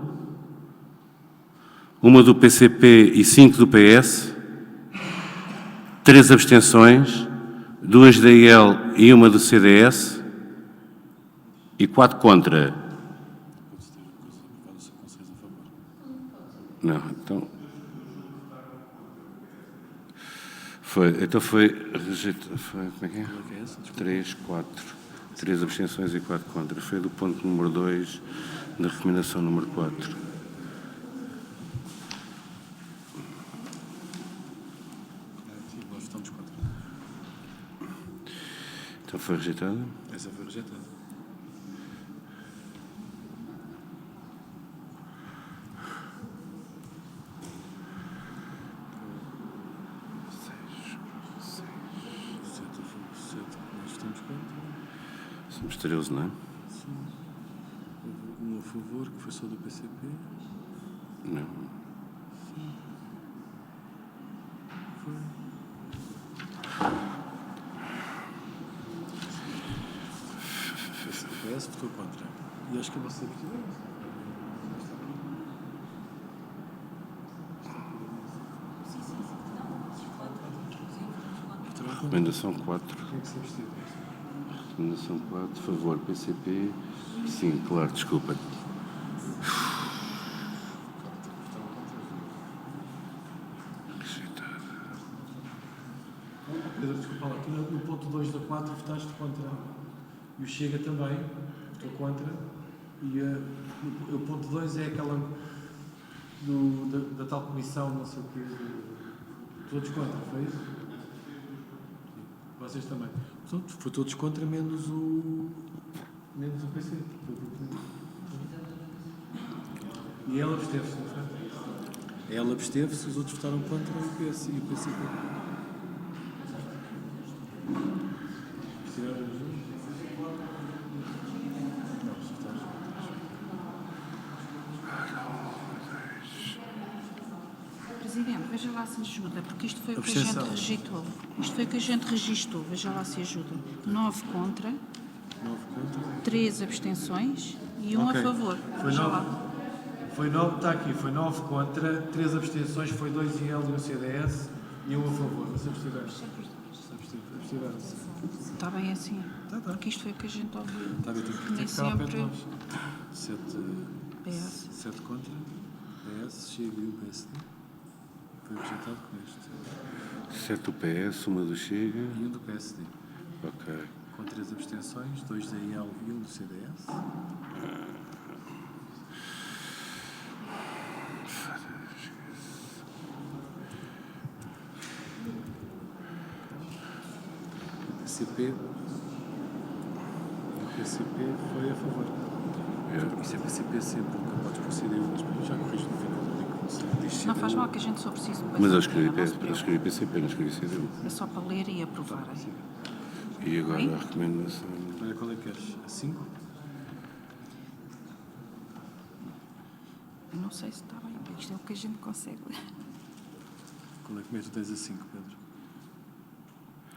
1 do PCP e 5 do PS, 3 abstenções, 2 da IEL e 1 do CDS e 4 contra. Não, então... Foi rejeitado. Como é que é? 3, 4. 3 abstenções e 4 contra. Foi do ponto número 2 da recomendação número 4. Então foi rejeitado? Essa foi rejeitada. Somos 13, não é? Sim. Houve um a favor, que foi só do PCP. Não. Sim. Foi. O PS votou contra. E acho que você precisa. Recomendação 4. Quem é que se absteve? Recomendação 4, favor, PCP. Sim, claro, desculpa. Pedro, desculpa lá, tu no ponto 2 da 4 votaste contra. E o Chega também votou contra. E o ponto 2 é aquela da tal comissão, não sei o quê. Todos contra, foi isso? Vocês também. Portanto, foi todos contra, menos o PC. E ela absteve-se, não foi? Ela absteve-se, os outros votaram contra o PC e o PCP. Presidente, veja lá se ajuda, porque isto foi o que a Abstenção. gente rejeitou. Isto foi o que a gente registou, veja lá se ajuda. 9 contra, 9 contra. 3 abstenções e 1 Ok. a favor. Foi Veja 9. lá. Foi 9, está aqui, foi 9 contra, 3 abstenções, foi 2 IL e 1 CDS e 1 a favor. Você abstiveram-se? Abstiveram-se. Está bem assim, Tá. porque isto foi o que a gente ouviu. Está bem, tem que Nem ficar ao pé de sempre nós. PS. 7 contra, PS, Chega e o PSD. Foi rejeitado com este. 7 do PS, 1 do Chega. E 1 do PSD. Ok. Com 3 abstenções, 2 da IL e 1 do CDS. O PCP foi a favor. Isso é PCP sempre, nunca podes proceder, mas já corrijo no final do link. Não faz mal que a gente só precisa depois. Mas eu não se escrevi preocupe. PCP, não escrevi CDU. É só para ler e aprovarem. E agora Bem? a recomendação. Olha, qual é que queres? A 5? Eu não sei se está bem, porque isto é o que a gente consegue ler. Qual é que tu tens a 5, Pedro?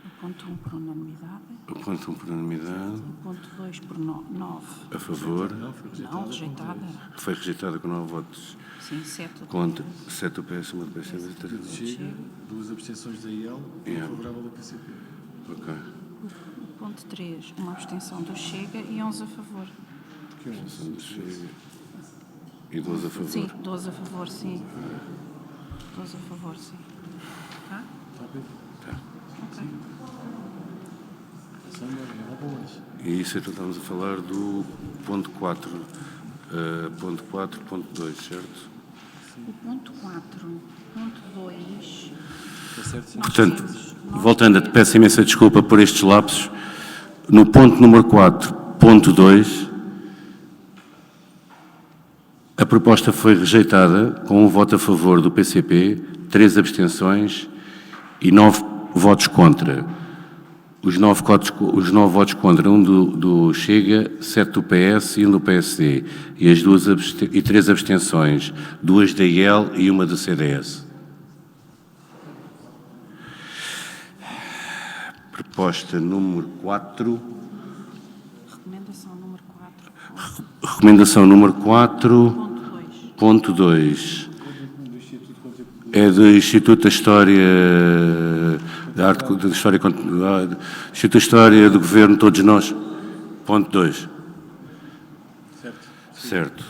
O ponto 1 por unanimidade, O ponto 1 por unanimidade. o ponto 2 por 9. A favor. Não, foi rejeitada. Não, rejeitada. Foi rejeitada com 9 votos. Sim, 7. Contra. 7 do PS, 1 do PCP. 3 Chega, 2 abstenções da IL e Yeah. favorável da PCP. Ok. O ponto 3, uma abstenção do Chega e 11 a favor. Porque eu São do Chega. E 12 a favor. Sim, 12 a favor, sim. 12 a favor, sim. Tá? Está bem. Ok. São boas. E isso então estamos a falar do ponto 4. Ponto 4, ponto 2, certo? O ponto 4, ponto 2. Está certo? Sim. Portanto, voltando, a te peço imensa desculpa por estes lapsos. No ponto número 4, ponto 2, a proposta foi rejeitada com 1 voto a favor do PCP, 3 abstenções e 9 votos contra. Os 9 votos contra, 1 do Chega, 7 do PS e 1 do PSD. E 3 abstenções, 2 da IEL e 1 do CDS. Proposta número 4. Recomendação número 4. Recomendação número 4.2. É do Instituto da História da Arte, da História, Instituto da História do Governo, todos nós. Ponto 2. Certo.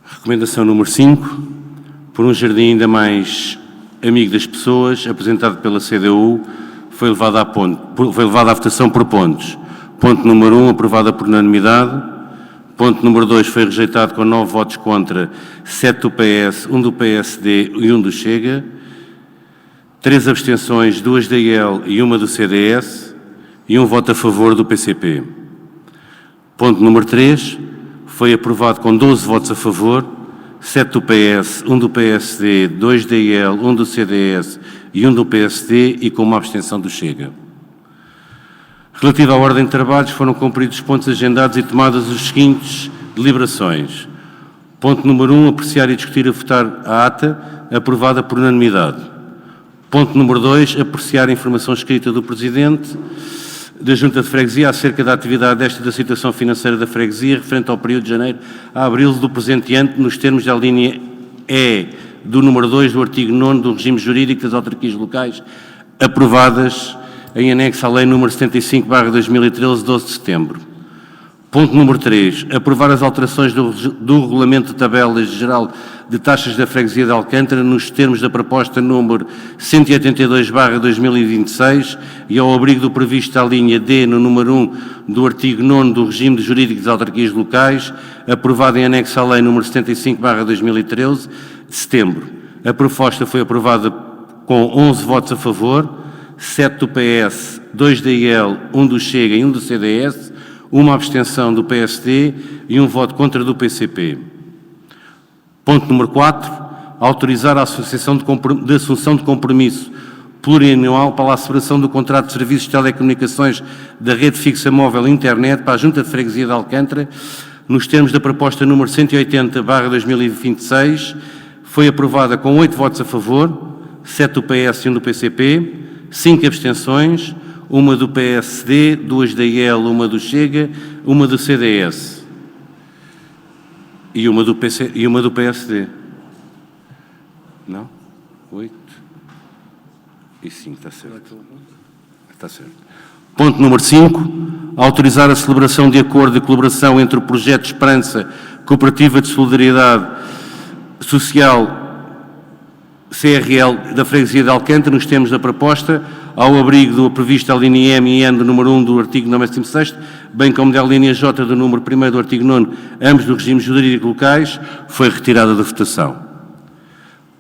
Recomendação número 5. Por um jardim ainda mais amigo das pessoas, apresentado pela CDU, foi levado à votação por pontos. Ponto número 1, aprovada por unanimidade. Ponto número 2, foi rejeitado com 9 votos contra, 7 do PS, 1 do PSD e 1 do Chega. 3 abstenções, 2 da IEL e 1 do CDS. E 1 voto a favor do PCP. Ponto número 3, foi aprovado com 12 votos a favor, 7 do PS, 1 do PSD, 2 da IEL, 1 do CDS e 1 do PSD e com uma abstenção do Chega. Relativo à ordem de trabalhos, foram cumpridos os pontos agendados e tomadas as seguintes deliberações. Ponto número 1, apreciar e discutir e votar a ata, aprovada por unanimidade. Ponto número 2, apreciar a informação escrita do Presidente da Junta de Freguesia acerca da atividade desta e da situação financeira da freguesia, referente ao período de janeiro a abril do presente ano, nos termos da linha E do número 2 do artigo 9 do regime jurídico das autarquias locais, aprovadas em anexo à Lei nº 75/2013, 12 de setembro. Ponto número 3. Aprovar as alterações do Regulamento de Tabelas Geral de Taxas da Freguesia de Alcântara nos termos da proposta número 182/2026 e ao abrigo do previsto à linha D no número 1 do artigo 9 do regime jurídico das autarquias locais, aprovado em anexo à Lei nº 75/2013, de setembro. A proposta foi aprovada com 11 votos a favor, 7 do PS, 2 da IEL, 1 do Chega e 1 do CDS, uma abstenção do PSD e um voto contra do PCP. Ponto número 4. Autorizar a Associação de Assunção de Compromisso Plurianual para a celebração do contrato de serviços de telecomunicações da rede fixa móvel e internet para a Junta de Freguesia de Alcântara, nos termos da proposta número 180/2026, foi aprovada com 8 votos a favor, 7 do PS e 1 do PCP, 5 abstenções, 1 do PSD, 2 da IEL, 1 do Chega, 1 do CDS e 1 do PSD. Não? 8 e 5, está certo. Está certo. Ponto número 5. Autorizar a celebração de acordo de colaboração entre o Projeto Esperança Cooperativa de Solidariedade Social CRL da Freguesia de Alcântara, nos termos da proposta, ao abrigo do previsto à linha M e N do número 1 do artigo 96º, bem como da linha J do número 1º do artigo 9, ambos do regime jurídico locais, foi retirada da votação.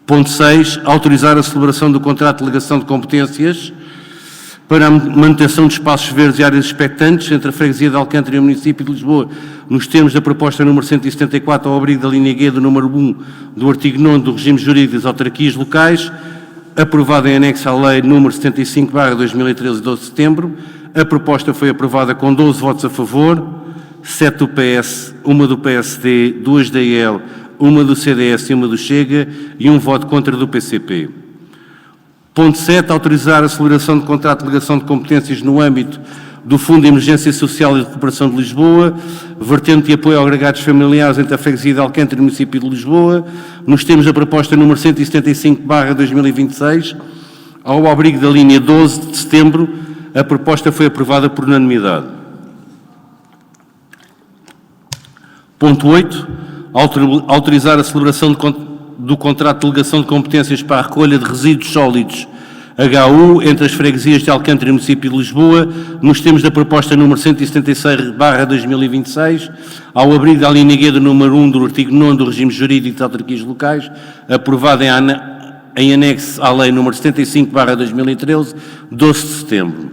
Ponto 6. Autorizar a celebração do contrato de delegação de competências para a manutenção de espaços verdes e áreas expectantes entre a Freguesia de Alcântara e o município de Lisboa, nos termos da proposta número 174, ao abrigo da linha G do número 1 do artigo 9 do regime jurídico das autarquias locais, aprovada em anexo à Lei nº 75/2013, 12 de setembro. A proposta foi aprovada com 12 votos a favor, 7 do PS, 1 do PSD, 2 da IEL, 1 do CDS e 1 do Chega e 1 voto contra do PCP. Ponto 7. Autorizar a celebração de contrato de delegação de competências no âmbito do Fundo de Emergência Social e de Recuperação de Lisboa, vertente de apoio a agregados familiares entre a Freguesia de Alcântara e o município de Lisboa, nos termos da proposta número 175/2026, ao abrigo da linha 12 de setembro. A proposta foi aprovada por unanimidade. Ponto 8. Autorizar a celebração do contrato de delegação de competências para a recolha de resíduos sólidos HU entre as freguesias de Alcântara e o município de Lisboa, nos termos da proposta número 176/2026, ao abrigo da linha G do número 1 do artigo 9 do regime jurídico de autarquias locais, aprovada em anexo à Lei nº 75/2013, 12 de setembro.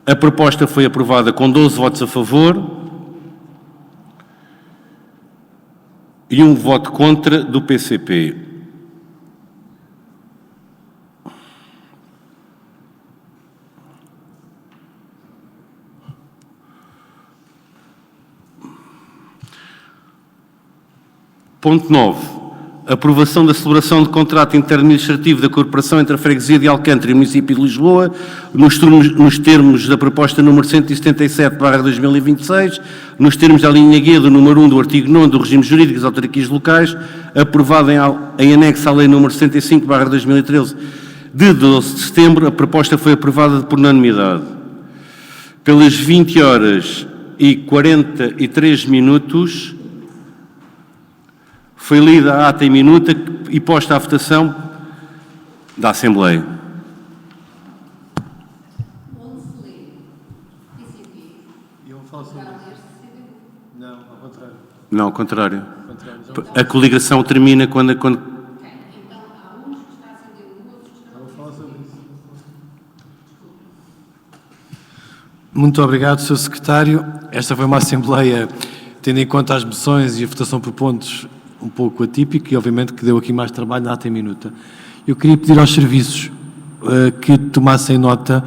A proposta foi aprovada com 12 votos a favor e 1 voto contra do PCP. Ponto 9. aprovação da celebração de contrato interadministrativo da Corporação entre a Freguesia de Alcântara e o Município de Lisboa, nos termos da proposta número 177/2026, nos termos da linha G do número 1 do artigo 9 do regime jurídico das autarquias locais, aprovada em anexo à lei número 65/2013 de 12 de setembro, a proposta foi aprovada por unanimidade. Pelas 20h43, foi lida a ata em minuta e posta à votação da Assembleia. Não, ao contrário. A coligação termina quando... Muito obrigado, Sr. Secretário. Esta foi uma Assembleia, tendo em conta as moções e a votação por pontos, um pouco atípico e, obviamente, que deu aqui mais trabalho na ata em minuta. Eu queria pedir aos serviços que tomassem nota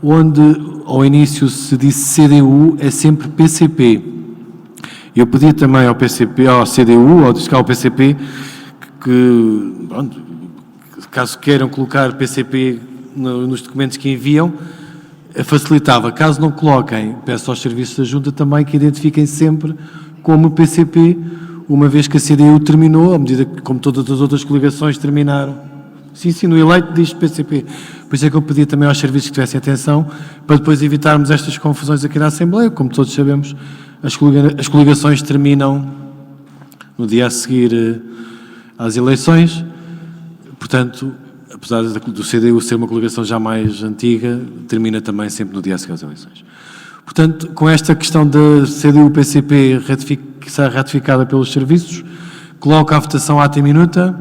onde, ao início, se disse CDU, é sempre PCP. Eu pedi também ao PCP, ao CDU, ao PCP, que, pronto, caso queiram colocar PCP nos documentos que enviam, facilitava. Caso não coloquem, peço aos serviços da Junta também que identifiquem sempre como PCP, uma vez que a CDU terminou, à medida que, como todas as outras coligações, terminaram. Sim, no eleito diz PCP. Por isso é que eu pedi também aos serviços que tivessem atenção, para depois evitarmos estas confusões aqui na Assembleia. Como todos sabemos, as coligações terminam no dia a seguir às eleições. Portanto, apesar do CDU ser uma coligação já mais antiga, termina também sempre no dia a seguir às eleições. Portanto, com esta questão da CDU-PCP que será ratificada pelos serviços, coloco à votação a ata em minuta.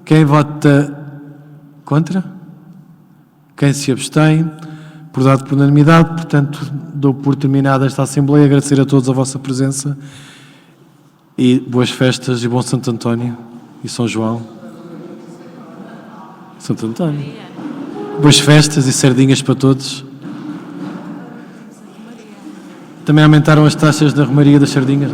Quem vota contra? Quem se abstém? Por dado por unanimidade. Portanto, dou por terminada esta Assembleia. Agradecer a todos a vossa presença e boas festas e bom Santo António e São João. Santo António. Boas festas e sardinhas para todos. Também aumentaram as taxas da Romaria das Sardinhas.